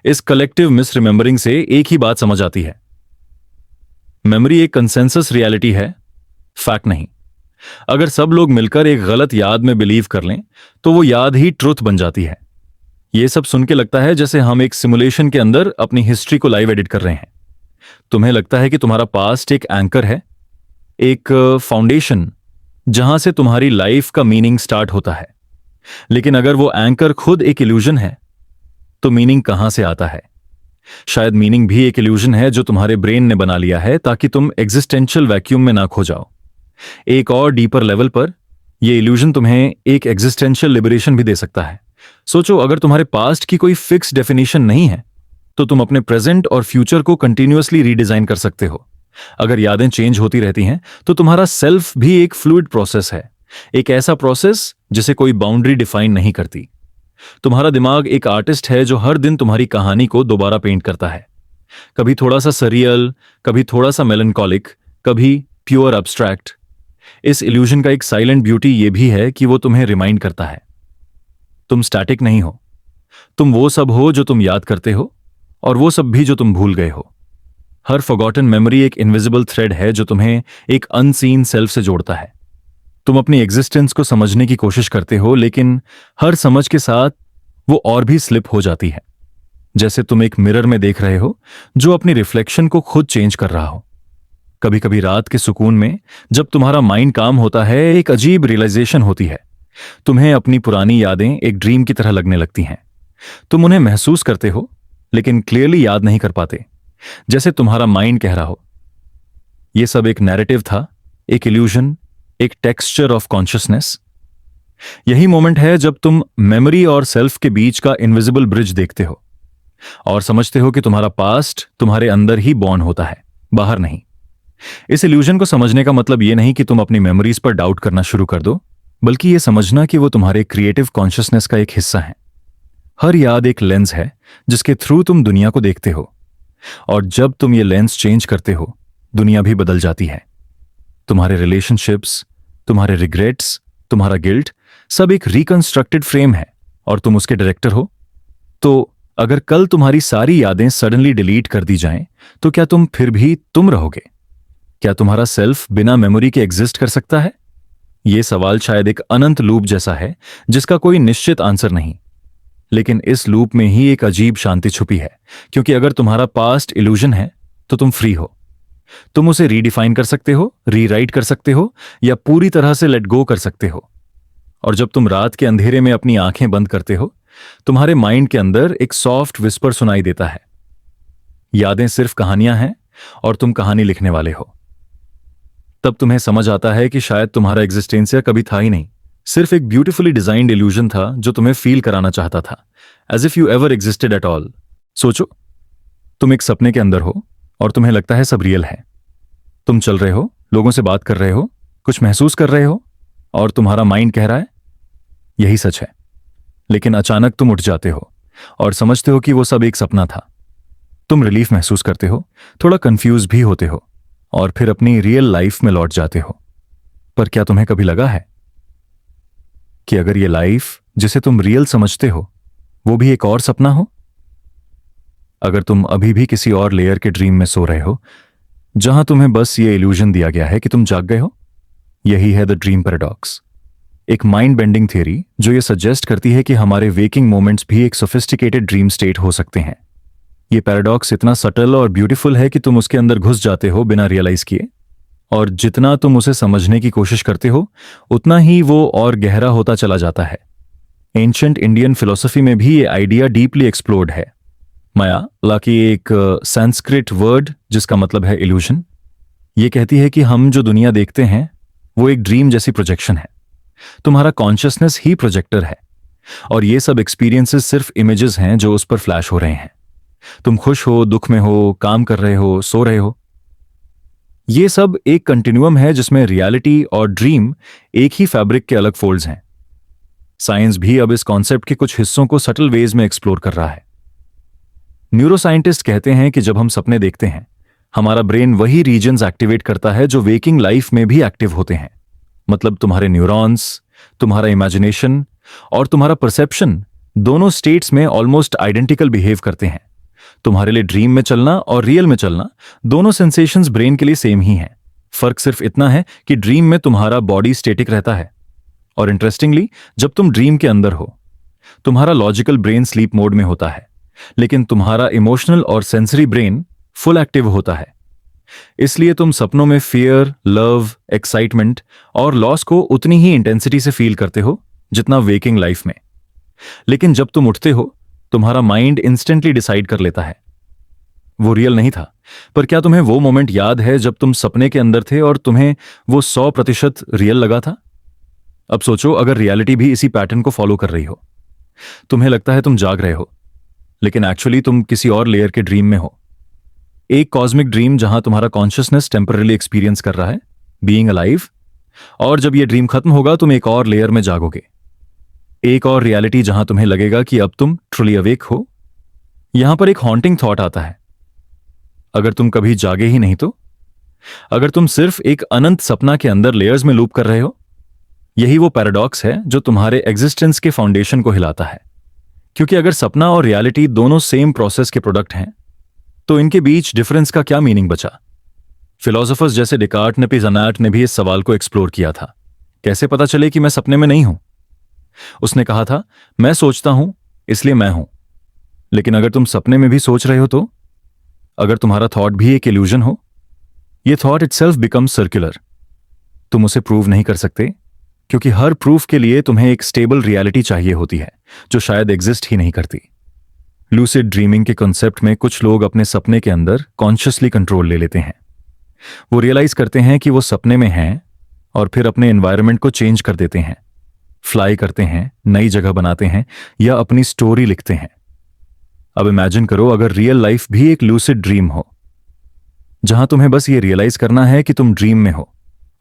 इस कलेक्टिव मिस रिमेंबरिंग से एक ही बात समझ आती है, मेमोरी एक कंसेंसस रियलिटी है, फैक्ट नहीं। अगर सब लोग मिलकर एक गलत याद में बिलीव कर लें तो वो याद ही ट्रुथ बन जाती है। ये सब सुन के लगता है जैसे हम एक सिमुलेशन के अंदर अपनी हिस्ट्री को लाइव एडिट कर रहे हैं। तुम्हें लगता है कि तुम्हारा पास्ट एक एंकर है, एक फाउंडेशन जहां से तुम्हारी लाइफ का मीनिंग स्टार्ट होता है। लेकिन अगर वो एंकर खुद एक इल्यूजन है तो मीनिंग कहां से आता है? शायद मीनिंग भी एक इल्यूजन है जो तुम्हारे ब्रेन ने बना लिया है ताकि तुम एग्जिस्टेंशियल वैक्यूम में ना खो जाओ। एक और डीपर लेवल पर यह इल्यूजन तुम्हें एक एग्जिस्टेंशियल लिबरेशन भी दे सकता है। सोचो, अगर तुम्हारे पास्ट की कोई फिक्स डेफिनेशन नहीं है तो तुम अपने प्रेजेंट और फ्यूचर को कंटिन्यूअसली रीडिजाइन कर सकते हो। अगर यादें चेंज होती रहती हैं तो तुम्हारा सेल्फ भी एक फ्लूइड प्रोसेस है, एक ऐसा प्रोसेस जिसे कोई बाउंड्री डिफाइन नहीं करती। तुम्हारा दिमाग एक आर्टिस्ट है जो हर दिन तुम्हारी कहानी को दोबारा पेंट करता है, कभी थोड़ा सा सरियल, कभी थोड़ा सा मेलनकॉलिक, कभी प्योर अब्स्ट्रैक्ट। इस इल्यूजन का एक साइलेंट ब्यूटी यह भी है कि वो तुम्हें रिमाइंड करता है तुम स्टैटिक नहीं हो, तुम वो सब हो जो तुम याद करते हो और वो सब भी जो तुम भूल गए हो। हर फॉरगॉटन मेमोरी एक इनविजिबल थ्रेड है जो तुम्हें एक अनसीन सेल्फ से जोड़ता है। तुम अपनी एग्जिस्टेंस को समझने की कोशिश करते हो, लेकिन हर समझ के साथ वो और भी स्लिप हो जाती है, जैसे तुम एक मिरर में देख रहे हो जो अपनी रिफ्लेक्शन को खुद चेंज कर रहा हो। कभी कभी रात के सुकून में जब तुम्हारा माइंड काम होता है, एक अजीब रियलाइजेशन होती है। तुम्हें अपनी पुरानी यादें एक ड्रीम की तरह लगने लगती हैं। तुम उन्हें महसूस करते हो लेकिन क्लियरली याद नहीं कर पाते, जैसे तुम्हारा माइंड कह रहा हो यह सब एक नैरेटिव था, एक इल्यूजन, एक टेक्सचर ऑफ कॉन्शियसनेस। यही मोमेंट है जब तुम मेमोरी और सेल्फ के बीच का इनविजिबल ब्रिज देखते हो और समझते हो कि तुम्हारा पास्ट तुम्हारे अंदर ही बॉर्न होता है, बाहर नहीं। इस इल्यूजन को समझने का मतलब यह नहीं कि तुम अपनी मेमोरीज पर डाउट करना शुरू कर दो, बल्कि यह समझना कि वो तुम्हारे क्रिएटिव कॉन्शियसनेस का एक हिस्सा है। हर याद एक लेंस है जिसके थ्रू तुम दुनिया को देखते हो, और जब तुम ये लेंस चेंज करते हो दुनिया भी बदल जाती है। तुम्हारे रिलेशनशिप्स, तुम्हारे रिग्रेट्स, तुम्हारा गिल्ट सब एक रिकंस्ट्रक्टेड फ्रेम है और तुम उसके डायरेक्टर हो। तो अगर कल तुम्हारी सारी यादें सडनली डिलीट कर दी जाएं तो क्या तुम फिर भी तुम रहोगे? क्या तुम्हारा सेल्फ बिना मेमोरी के एग्जिस्ट कर सकता है? यह सवाल शायद एक अनंत लूप जैसा है जिसका कोई निश्चित आंसर नहीं, लेकिन इस लूप में ही एक अजीब शांति छुपी है, क्योंकि अगर तुम्हारा पास्ट इल्यूजन है तो तुम फ्री हो। तुम उसे रीडिफाइन कर सकते हो, रीराइट कर सकते हो या पूरी तरह से लेट गो कर सकते हो। और जब तुम रात के अंधेरे में अपनी आंखें बंद करते हो, तुम्हारे माइंड के अंदर एक सॉफ्ट विस्पर सुनाई देता है, यादें सिर्फ कहानियां हैं और तुम कहानी लिखने वाले हो। तब तुम्हें समझ आता है कि शायद तुम्हारा एग्जिस्टेंसिया कभी था ही नहीं, सिर्फ एक ब्यूटीफुली डिजाइंड इल्यूजन था जो तुम्हें फील कराना चाहता था, as if you ever existed at all. सोचो, तुम एक सपने के अंदर हो और तुम्हें लगता है सब रियल है। तुम चल रहे हो, लोगों से बात कर रहे हो, कुछ महसूस कर रहे हो, और तुम्हारा माइंड कह रहा है यही सच है। लेकिन अचानक तुम उठ जाते हो और समझते हो कि वो सब एक सपना था। तुम रिलीफ महसूस करते हो, थोड़ा कंफ्यूज भी होते हो, और फिर अपनी रियल लाइफ में लौट जाते हो। पर क्या तुम्हें कभी लगा है कि अगर ये लाइफ जिसे तुम रियल समझते हो वो भी एक और सपना हो? अगर तुम अभी भी किसी और लेयर के ड्रीम में सो रहे हो जहां तुम्हें बस ये इल्यूजन दिया गया है कि तुम जाग गए हो, यही है द ड्रीम पैराडॉक्स, एक माइंड बेंडिंग थियरी जो ये सजेस्ट करती है कि हमारे वेकिंग मोमेंट्स भी एक सोफिस्टिकेटेड ड्रीम स्टेट हो सकते हैं। ये पैराडॉक्स इतना सटल और ब्यूटीफुल है कि तुम उसके अंदर घुस जाते हो बिना रियलाइज किए, और जितना तुम उसे समझने की कोशिश करते हो उतना ही वो और गहरा होता चला जाता है। एंशिएंट इंडियन फिलॉसफी में भी ये आइडिया डीपली एक्सप्लोर्ड है। माया लाकी एक संस्कृत वर्ड जिसका मतलब है इल्यूजन, ये कहती है कि हम जो दुनिया देखते हैं वो एक ड्रीम जैसी प्रोजेक्शन है। तुम्हारा कॉन्शियसनेस ही प्रोजेक्टर है। और ये सब एक्सपीरियंसेस सिर्फ इमेजेस हैं जो उस पर फ्लैश हो रहे हैं। तुम खुश हो, दुख में हो, काम कर रहे हो, सो रहे हो, ये सब एक कंटिन्यूअम है जिसमें रियलिटी और ड्रीम एक ही फैब्रिक के अलग फोल्ड्स हैं। साइंस भी अब इस कॉन्सेप्ट के कुछ हिस्सों को सटल वेज में एक्सप्लोर कर रहा है। न्यूरोसाइंटिस्ट कहते हैं कि जब हम सपने देखते हैं, हमारा ब्रेन वही रीजन्स एक्टिवेट करता है जो वेकिंग लाइफ में भी एक्टिव होते हैं। मतलब तुम्हारे न्यूरॉन्स, तुम्हारा इमेजिनेशन और तुम्हारा परसेप्शन दोनों स्टेट्स में ऑलमोस्ट आइडेंटिकल बिहेव करते हैं। तुम्हारे लिए ड्रीम में चलना और रियल में चलना दोनों सेंसेशंस ब्रेन के लिए सेम ही हैं। फर्क सिर्फ इतना है कि ड्रीम में तुम्हारा बॉडी स्टेटिक रहता है और इंटरेस्टिंगली जब तुम ड्रीम के अंदर हो, तुम्हारा लॉजिकल ब्रेन स्लीप मोड में होता है, लेकिन तुम्हारा इमोशनल और सेंसरी ब्रेन फुल एक्टिव होता है। इसलिए तुम सपनों में फियर, लव, एक्साइटमेंट और लॉस को उतनी ही इंटेंसिटी से फील करते हो जितना वेकिंग लाइफ में। लेकिन जब तुम उठते हो, तुम्हारा माइंड इंस्टेंटली डिसाइड कर लेता है वो रियल नहीं था। पर क्या तुम्हें वो मोमेंट याद है जब तुम सपने के अंदर थे और तुम्हें वो 100% रियल लगा था? अब सोचो, अगर रियलिटी भी इसी पैटर्न को फॉलो कर रही हो। तुम्हें लगता है तुम जाग रहे हो, लेकिन एक्चुअली तुम किसी और लेयर के ड्रीम में हो। एक कॉस्मिक ड्रीम जहां तुम्हारा कॉन्शियसनेस टेम्पररी एक्सपीरियंस कर रहा है बीइंग अलाइव, और जब ये ड्रीम खत्म होगा तुम एक और लेयर में जागोगे। एक और रियलिटी जहां तुम्हें लगेगा कि अब तुम ट्रूली अवेक हो। यहां पर एक हॉन्टिंग थॉट आता है, अगर तुम कभी जागे ही नहीं तो? अगर तुम सिर्फ एक अनंत सपना के अंदर लेयर्स में लूप कर रहे हो? यही वो पैराडॉक्स है जो तुम्हारे एग्जिस्टेंस के फाउंडेशन को हिलाता है। क्योंकि अगर सपना और रियलिटी दोनों सेम प्रोसेस के प्रोडक्ट हैं, तो इनके बीच डिफरेंस का क्या मीनिंग बचा? फिलोसोफर्स जैसे डिकार्ट ने, पिज़ानाट ने भी इस सवाल को एक्सप्लोर किया था, कैसे पता चले कि मैं सपने में नहीं हूं? उसने कहा था, मैं सोचता हूं इसलिए मैं हूं। लेकिन अगर तुम सपने में भी सोच रहे हो तो? अगर तुम्हारा थॉट भी एक इल्यूजन हो, यह थॉट इटसेल्फ बिकम्स सर्कुलर। तुम उसे प्रूव नहीं कर सकते, क्योंकि हर प्रूफ के लिए तुम्हें एक स्टेबल रियलिटी चाहिए होती है जो शायद एग्जिस्ट ही नहीं करती। लूसिड ड्रीमिंग के कॉन्सेप्ट में कुछ लोग अपने सपने के अंदर कॉन्शियसली कंट्रोल ले लेते हैं। वो रियलाइज करते हैं कि वो सपने में हैं और फिर अपने एनवायरनमेंट को चेंज कर देते हैं, फ्लाई करते हैं, नई जगह बनाते हैं या अपनी स्टोरी लिखते हैं। अब इमेजिन करो अगर रियल लाइफ भी एक लूसिड ड्रीम हो, जहां तुम्हें बस ये रियलाइज करना है कि तुम ड्रीम में हो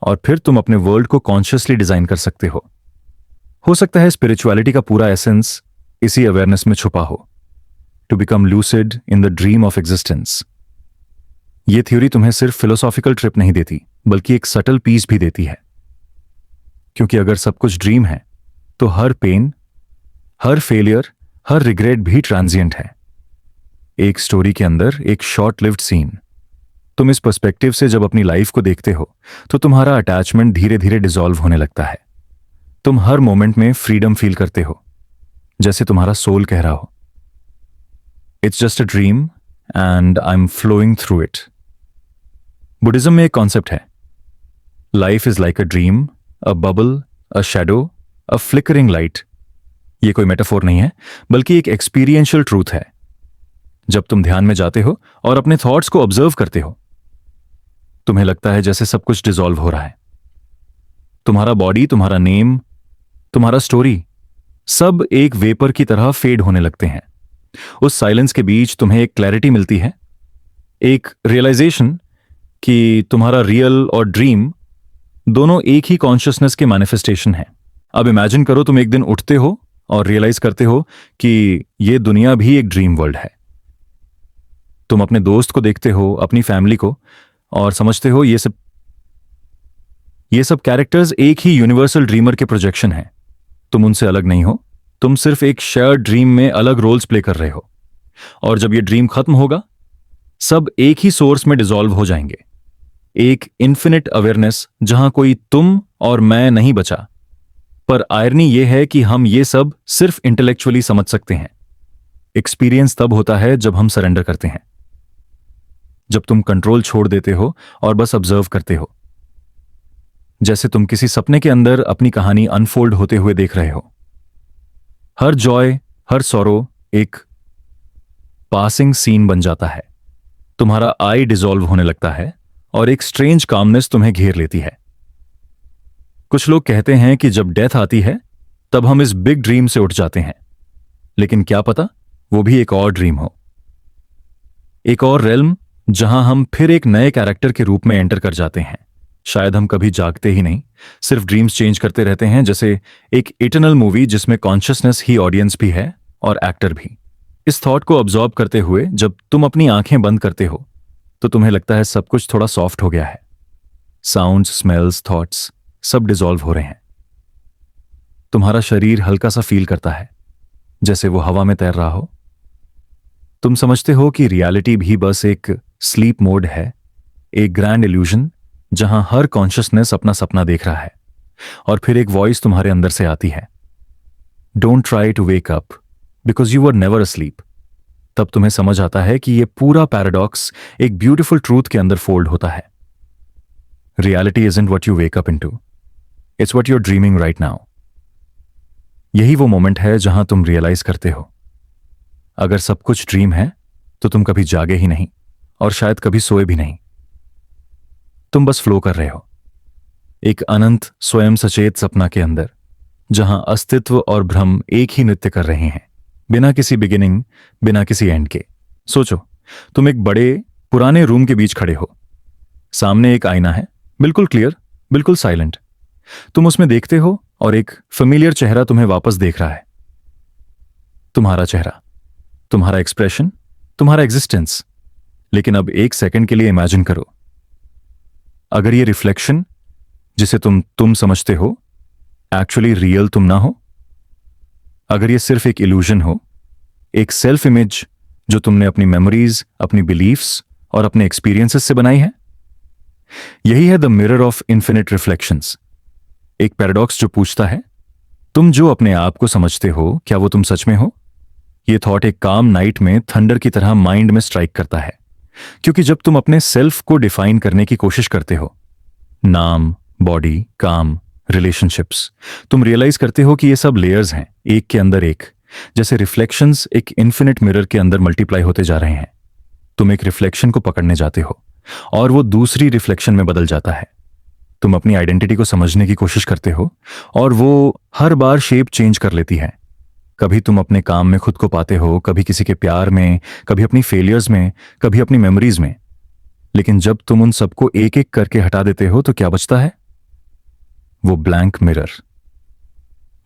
और फिर तुम अपने वर्ल्ड को कॉन्शियसली डिजाइन कर सकते हो। हो सकता है स्पिरिचुअलिटी का पूरा एसेंस इसी अवेयरनेस में छुपा हो, to become lucid in the dream of existence. ये थ्योरी तुम्हें सिर्फ फिलोसॉफिकल ट्रिप नहीं देती, बल्कि एक सटल पीस भी देती है। क्योंकि अगर सब कुछ ड्रीम है, तो हर पेन, हर फेलियर, हर रिग्रेट भी ट्रांजिएंट है। एक स्टोरी के अंदर एक शॉर्ट लिव्ड सीन। तुम इस पर्सपेक्टिव से जब अपनी लाइफ को देखते हो, तो तुम्हारा अटैचमेंट धीरे धीरे डिसॉल्व होने लगता है। तुम हर मोमेंट में फ्रीडम फील करते हो, जैसे तुम्हारा सोल कह रहा हो, it's just a dream and I am flowing through it. Buddhism में एक कॉन्सेप्ट है, life is like a dream, a bubble, a shadow, a flickering light. ये कोई मेटाफोर नहीं है, बल्कि एक एक्सपीरियंशियल ट्रूथ है। जब तुम ध्यान में जाते हो और अपने थॉट्स को ऑब्जर्व करते हो, तुम्हें लगता है जैसे सब कुछ डिसॉल्व हो रहा है। तुम्हारा बॉडी, तुम्हारा नेम, तुम्हारा स्टोरी, सब एक वेपर की तरह फेड होने लगते हैं। उस साइलेंस के बीच तुम्हें एक क्लैरिटी मिलती है, एक रियलाइजेशन कि तुम्हारा रियल और ड्रीम दोनों एक ही कॉन्शियसनेस के मैनिफेस्टेशन है। अब इमेजिन करो तुम एक दिन उठते हो और रियलाइज करते हो कि ये दुनिया भी एक ड्रीम वर्ल्ड है। तुम अपने दोस्त को देखते हो, अपनी फैमिली को, और समझते हो ये सब कैरेक्टर्स एक ही यूनिवर्सल ड्रीमर के प्रोजेक्शन हैं। तुम उनसे अलग नहीं हो, तुम सिर्फ एक शेयर्ड ड्रीम में अलग रोल्स प्ले कर रहे हो। और जब ये ड्रीम खत्म होगा, सब एक ही सोर्स में डिसॉल्व हो जाएंगे, एक इन्फिनिट अवेयरनेस जहां कोई तुम और मैं नहीं बचा। पर आयरनी यह है कि हम ये सब सिर्फ इंटेलेक्चुअली समझ सकते हैं। एक्सपीरियंस तब होता है जब हम सरेंडर करते हैं, जब तुम कंट्रोल छोड़ देते हो और बस ऑब्जर्व करते हो, जैसे तुम किसी सपने के अंदर अपनी कहानी अनफोल्ड होते हुए देख रहे हो। हर जॉय, हर सॉरो एक पासिंग सीन बन जाता है। तुम्हारा आई डिसॉल्व होने लगता है और एक स्ट्रेंज कामनेस तुम्हें घेर लेती है। कुछ लोग कहते हैं कि जब डेथ आती है, तब हम इस बिग ड्रीम से उठ जाते हैं, लेकिन क्या पता वो भी एक और ड्रीम हो, एक और रेल्म जहां हम फिर एक नए कैरेक्टर के रूप में एंटर कर जाते हैं। शायद हम कभी जागते ही नहीं, सिर्फ ड्रीम्स चेंज करते रहते हैं, जैसे एक इटर्नल मूवी जिसमें कॉन्शियसनेस ही ऑडियंस भी है और एक्टर भी। इस थॉट को ऑब्जॉर्व करते हुए जब तुम अपनी आंखें बंद करते हो तो तुम्हें लगता है सब कुछ थोड़ा सॉफ्ट हो गया है। साउंड्स, स्मेल्स, थॉट्स सब डिसॉल्व हो रहे हैं। तुम्हारा शरीर हल्का सा फील करता है, जैसे वो हवा में तैर रहा हो। तुम समझते हो कि रियलिटी भी बस एक स्लीप मोड है, एक ग्रैंड इल्यूजन जहां हर कॉन्शियसनेस अपना सपना देख रहा है। और फिर एक वॉइस तुम्हारे अंदर से आती है, don't try to wake up because you were never asleep. तब तुम्हें समझ आता है कि ये पूरा पैराडॉक्स एक ब्यूटीफुल ट्रूथ के अंदर फोल्ड होता है। Reality isn't what you wake up into, it's what you are dreaming right now. यही वो मोमेंट है जहां तुम रियलाइज करते हो, अगर सब कुछ ड्रीम है तो तुम कभी जागे ही नहीं और शायद कभी सोए भी नहीं। तुम बस फ्लो कर रहे हो एक अनंत स्वयं सचेत सपना के अंदर, जहां अस्तित्व और भ्रम एक ही नृत्य कर रहे हैं, बिना किसी बिगिनिंग, बिना किसी एंड के। सोचो, तुम एक बड़े पुराने रूम के बीच खड़े हो। सामने एक आईना है, बिल्कुल क्लियर, बिल्कुल साइलेंट। तुम उसमें देखते हो और एक फेमिलियर चेहरा तुम्हें वापस देख रहा है। तुम्हारा चेहरा, तुम्हारा एक्सप्रेशन, तुम्हारा एग्जिस्टेंस। लेकिन अब एक सेकंड के लिए इमेजिन करो, अगर ये रिफ्लेक्शन जिसे तुम समझते हो एक्चुअली रियल तुम ना हो। अगर ये सिर्फ एक इल्यूजन हो, एक सेल्फ इमेज जो तुमने अपनी मेमोरीज, अपनी बिलीफ्स और अपने एक्सपीरियंसेस से बनाई है। यही है the mirror of infinite reflections, एक पैराडॉक्स जो पूछता है, तुम जो अपने आप को समझते हो क्या वो तुम सच में हो। ये थॉट एक काम नाइट में थंडर की तरह माइंड में स्ट्राइक करता है, क्योंकि जब तुम अपने सेल्फ को डिफाइन करने की कोशिश करते हो, नाम, बॉडी, काम, रिलेशनशिप्स, तुम रियलाइज करते हो कि ये सब लेयर्स हैं, एक के अंदर एक, जैसे रिफ्लेक्शंस एक इन्फिनिट मिरर के अंदर मल्टीप्लाई होते जा रहे हैं। तुम एक रिफ्लेक्शन को पकड़ने जाते हो और वो दूसरी रिफ्लेक्शन में बदल जाता है। तुम अपनी आइडेंटिटी को समझने की कोशिश करते हो और वो हर बार शेप चेंज कर लेती है। कभी तुम अपने काम में खुद को पाते हो, कभी किसी के प्यार में, कभी अपनी फेलियर्स में, कभी अपनी मेमोरीज में। लेकिन जब तुम उन सबको एक एक करके हटा देते हो तो क्या बचता है? वो ब्लैंक मिरर,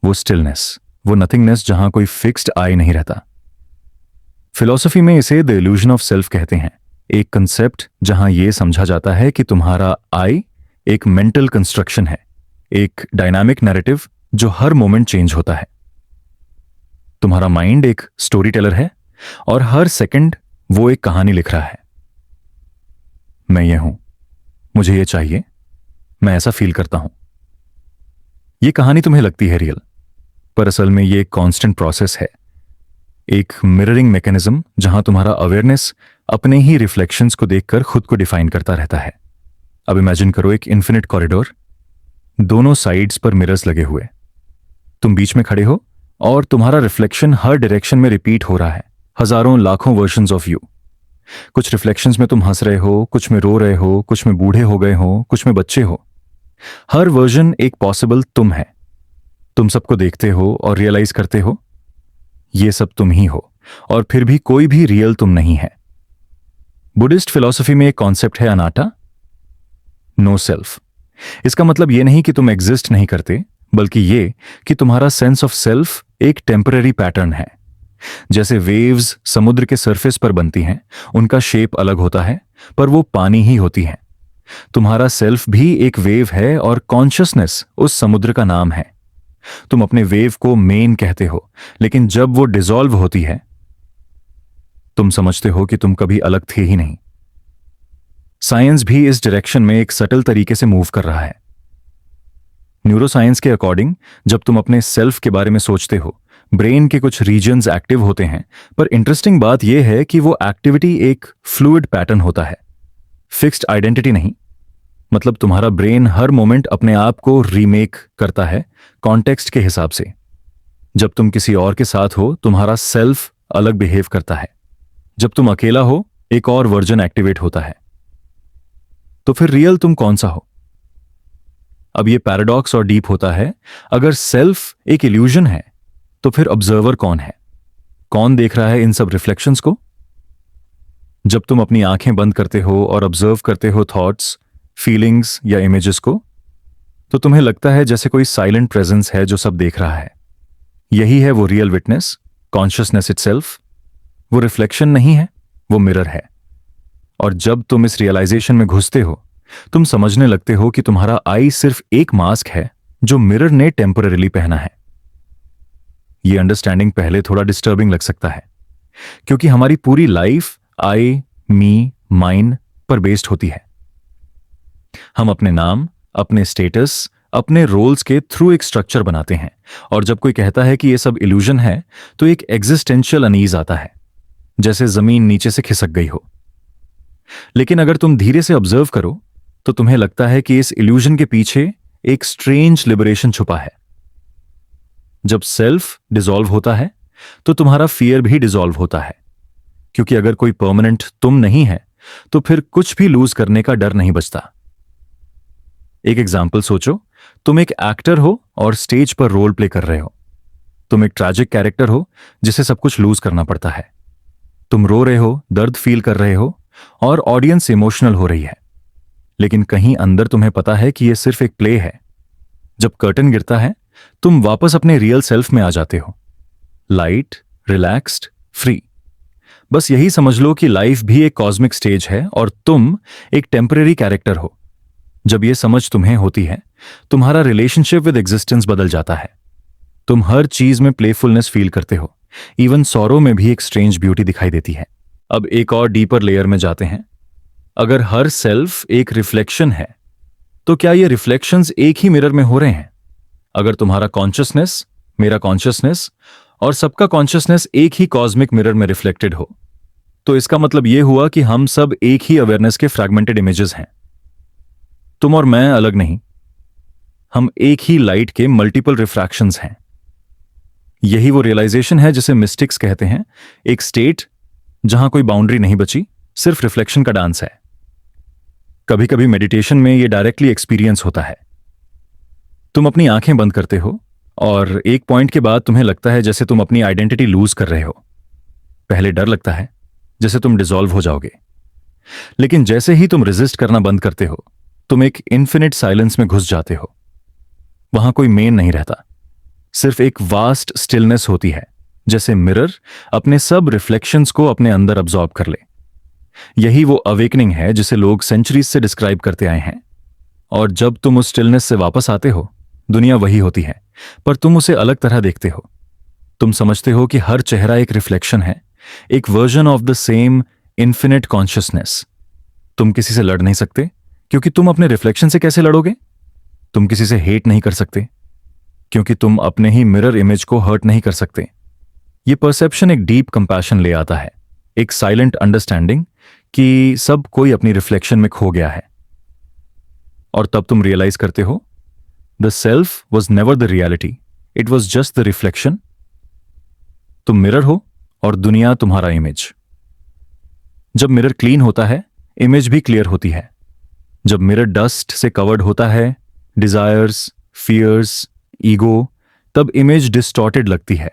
वो स्टिलनेस, वो नथिंगनेस जहां कोई फिक्स्ड आई नहीं रहता। फिलॉसफी में इसे द इल्यूजन ऑफ सेल्फ कहते हैं, एक कंसेप्ट जहां यह समझा जाता है कि तुम्हारा आई एक मेंटल कंस्ट्रक्शन है, एक डायनामिक नैरेटिव जो हर मोमेंट चेंज होता है। तुम्हारा माइंड एक स्टोरी टेलर है और हर सेकंड वो एक कहानी लिख रहा है। मैं ये हूं, मुझे ये चाहिए, मैं ऐसा फील करता हूं। ये कहानी तुम्हें लगती है रियल, पर असल में ये एक कांस्टेंट प्रोसेस है, एक मिररिंग मैकेनिज्म जहां तुम्हारा अवेयरनेस अपने ही रिफ्लेक्शंस को देखकर खुद को डिफाइन करता रहता है। अब इमेजिन करो एक इन्फिनिट कॉरिडोर, दोनों साइड्स पर मिरर्स लगे हुए। तुम बीच में खड़े हो और तुम्हारा रिफ्लेक्शन हर डायरेक्शन में रिपीट हो रहा है, हजारों लाखों वर्जन्स ऑफ यू। कुछ रिफ्लेक्शंस में तुम हंस रहे हो, कुछ में रो रहे हो, कुछ में बूढ़े हो गए हो, कुछ में बच्चे हो। हर वर्जन एक पॉसिबल तुम है। तुम सबको देखते हो और रियलाइज करते हो ये सब तुम ही हो, और फिर भी कोई भी रियल तुम नहीं है। बुद्धिस्ट फिलॉसफी में एक कॉन्सेप्ट है अनाटा, नो सेल्फ। इसका मतलब यह नहीं कि तुम एग्जिस्ट नहीं करते, बल्कि ये कि तुम्हारा सेंस ऑफ सेल्फ एक टेम्पररी पैटर्न है। जैसे वेव्स समुद्र के सरफेस पर बनती हैं, उनका शेप अलग होता है, पर वो पानी ही होती है। तुम्हारा सेल्फ भी एक वेव है और कॉन्शियसनेस उस समुद्र का नाम है। तुम अपने वेव को मेन कहते हो, लेकिन जब वो डिसॉल्व होती है तुम समझते हो कि तुम कभी अलग थे ही नहीं। साइंस भी इस डायरेक्शन में एक सटल तरीके से मूव कर रहा है। न्यूरोसाइंस के अकॉर्डिंग जब तुम अपने सेल्फ के बारे में सोचते हो, ब्रेन के कुछ रीजन्स एक्टिव होते हैं, पर इंटरेस्टिंग बात यह है कि वो एक्टिविटी एक फ्लूइड पैटर्न होता है, फिक्स्ड आइडेंटिटी नहीं। मतलब तुम्हारा ब्रेन हर मोमेंट अपने आप को रीमेक करता है कॉन्टेक्स्ट के हिसाब से। जब तुम किसी और के साथ हो, तुम्हारा सेल्फ अलग बिहेव करता है। जब तुम अकेला हो, एक और वर्जन एक्टिवेट होता है। तो फिर रियल तुम कौन सा हो? अब ये पैराडॉक्स और डीप होता है। अगर सेल्फ एक इल्यूजन है तो फिर ऑब्जर्वर कौन है? कौन देख रहा है इन सब रिफ्लेक्शंस को? जब तुम अपनी आंखें बंद करते हो और ऑब्जर्व करते हो थॉट्स, फीलिंग्स या इमेजेस को, तो तुम्हें लगता है जैसे कोई साइलेंट प्रेजेंस है जो सब देख रहा है। यही है वो रियल विटनेस, कॉन्शियसनेस इटसेल्फ। वो रिफ्लेक्शन नहीं है, वो मिरर है। और जब तुम इस रियलाइजेशन में घुसते हो, तुम समझने लगते हो कि तुम्हारा आई सिर्फ एक मास्क है जो मिरर ने टेम्पररीली पहना है। ये अंडरस्टैंडिंग पहले थोड़ा डिस्टर्बिंग लग सकता है, क्योंकि हमारी पूरी लाइफ आई, मी, माइन पर बेस्ड होती है। हम अपने नाम, अपने स्टेटस, अपने रोल्स के थ्रू एक स्ट्रक्चर बनाते हैं, और जब कोई कहता है कि ये सब इल्यूजन है तो एक एग्जिस्टेंशियल अनईज आता है, जैसे जमीन नीचे से खिसक गई हो। लेकिन अगर तुम धीरे से ऑब्जर्व करो तो तुम्हें लगता है कि इस इल्यूजन के पीछे एक स्ट्रेंज लिबरेशन छुपा है। जब सेल्फ डिसॉल्व होता है तो तुम्हारा फियर भी डिसॉल्व होता है, क्योंकि अगर कोई परमानेंट तुम नहीं है तो फिर कुछ भी लूज करने का डर नहीं बचता। एक एग्जाम्पल सोचो, तुम एक एक्टर हो और स्टेज पर रोल प्ले कर रहे हो। तुम एक ट्रैजिक कैरेक्टर हो जिसे सब कुछ लूज करना पड़ता है। तुम रो रहे हो, दर्द फील कर रहे हो और ऑडियंस इमोशनल हो रही है, लेकिन कहीं अंदर तुम्हें पता है कि यह सिर्फ एक प्ले है। जब कर्टन गिरता है तुम वापस अपने रियल सेल्फ में आ जाते हो, लाइट, रिलैक्स्ड, फ्री। बस यही समझ लो कि लाइफ भी एक कॉस्मिक स्टेज है और तुम एक टेम्परेरी कैरेक्टर हो। जब यह समझ तुम्हें होती है, तुम्हारा रिलेशनशिप विद एग्जिस्टेंस बदल जाता है। तुम हर चीज में प्लेफुलनेस फील करते हो, इवन सॉरो में भी एक स्ट्रेंज ब्यूटी दिखाई देती है। अब एक और डीपर लेयर में जाते हैं। अगर हर सेल्फ एक रिफ्लेक्शन है तो क्या ये रिफ्लेक्शंस एक ही मिरर में हो रहे हैं? अगर तुम्हारा कॉन्शियसनेस, मेरा कॉन्शियसनेस और सबका कॉन्शियसनेस एक ही कॉस्मिक मिरर में रिफ्लेक्टेड हो, तो इसका मतलब यह हुआ कि हम सब एक ही अवेयरनेस के फ्रैगमेंटेड इमेजेस हैं। तुम और मैं अलग नहीं, हम एक ही लाइट के मल्टीपल रिफ्रैक्शंस हैं। यही वो रियलाइजेशन है जिसे मिस्टिक्स कहते हैं, एक स्टेट जहां कोई बाउंड्री नहीं बची, सिर्फ रिफ्लेक्शन का डांस है। कभी कभी मेडिटेशन में यह डायरेक्टली एक्सपीरियंस होता है। तुम अपनी आंखें बंद करते हो और एक पॉइंट के बाद तुम्हें लगता है जैसे तुम अपनी आइडेंटिटी लूज कर रहे हो। पहले डर लगता है जैसे तुम डिसॉल्व हो जाओगे, लेकिन जैसे ही तुम रेजिस्ट करना बंद करते हो, तुम एक इन्फिनिट साइलेंस में घुस जाते हो। वहां कोई मेन नहीं रहता, सिर्फ एक वास्ट स्टिलनेस होती है, जैसे मिरर अपने सब रिफ्लेक्शंस को अपने अंदर अब्सॉर्ब कर ले। यही वो अवेकनिंग है जिसे लोग सेंचुरीज से डिस्क्राइब करते आए हैं। और जब तुम उस स्टिलनेस से वापस आते हो, दुनिया वही होती है, पर तुम उसे अलग तरह देखते हो। तुम समझते हो कि हर चेहरा एक रिफ्लेक्शन है, एक version of the same infinite consciousness. तुम किसी से लड़ नहीं सकते, क्योंकि तुम अपने रिफ्लेक्शन से कैसे लड़ोगे? तुम किसी से हेट नहीं कर सकते, क्योंकि तुम अपने ही मिरर इमेज को हर्ट नहीं कर सकते। ये परसेप्शन एक डीप कंपैशन ले आता है, एक साइलेंट अंडरस्टैंडिंग कि सब कोई अपनी रिफ्लेक्शन में खो गया है। और तब तुम रियलाइज करते हो, the self was never the reality, it was just the reflection. तुम मिरर हो और दुनिया तुम्हारा इमेज। जब मिरर क्लीन होता है, इमेज भी क्लियर होती है। जब मिरर डस्ट से कवर्ड होता है, डिजायर्स, फियर्स, ईगो, तब इमेज डिस्टॉर्टेड लगती है।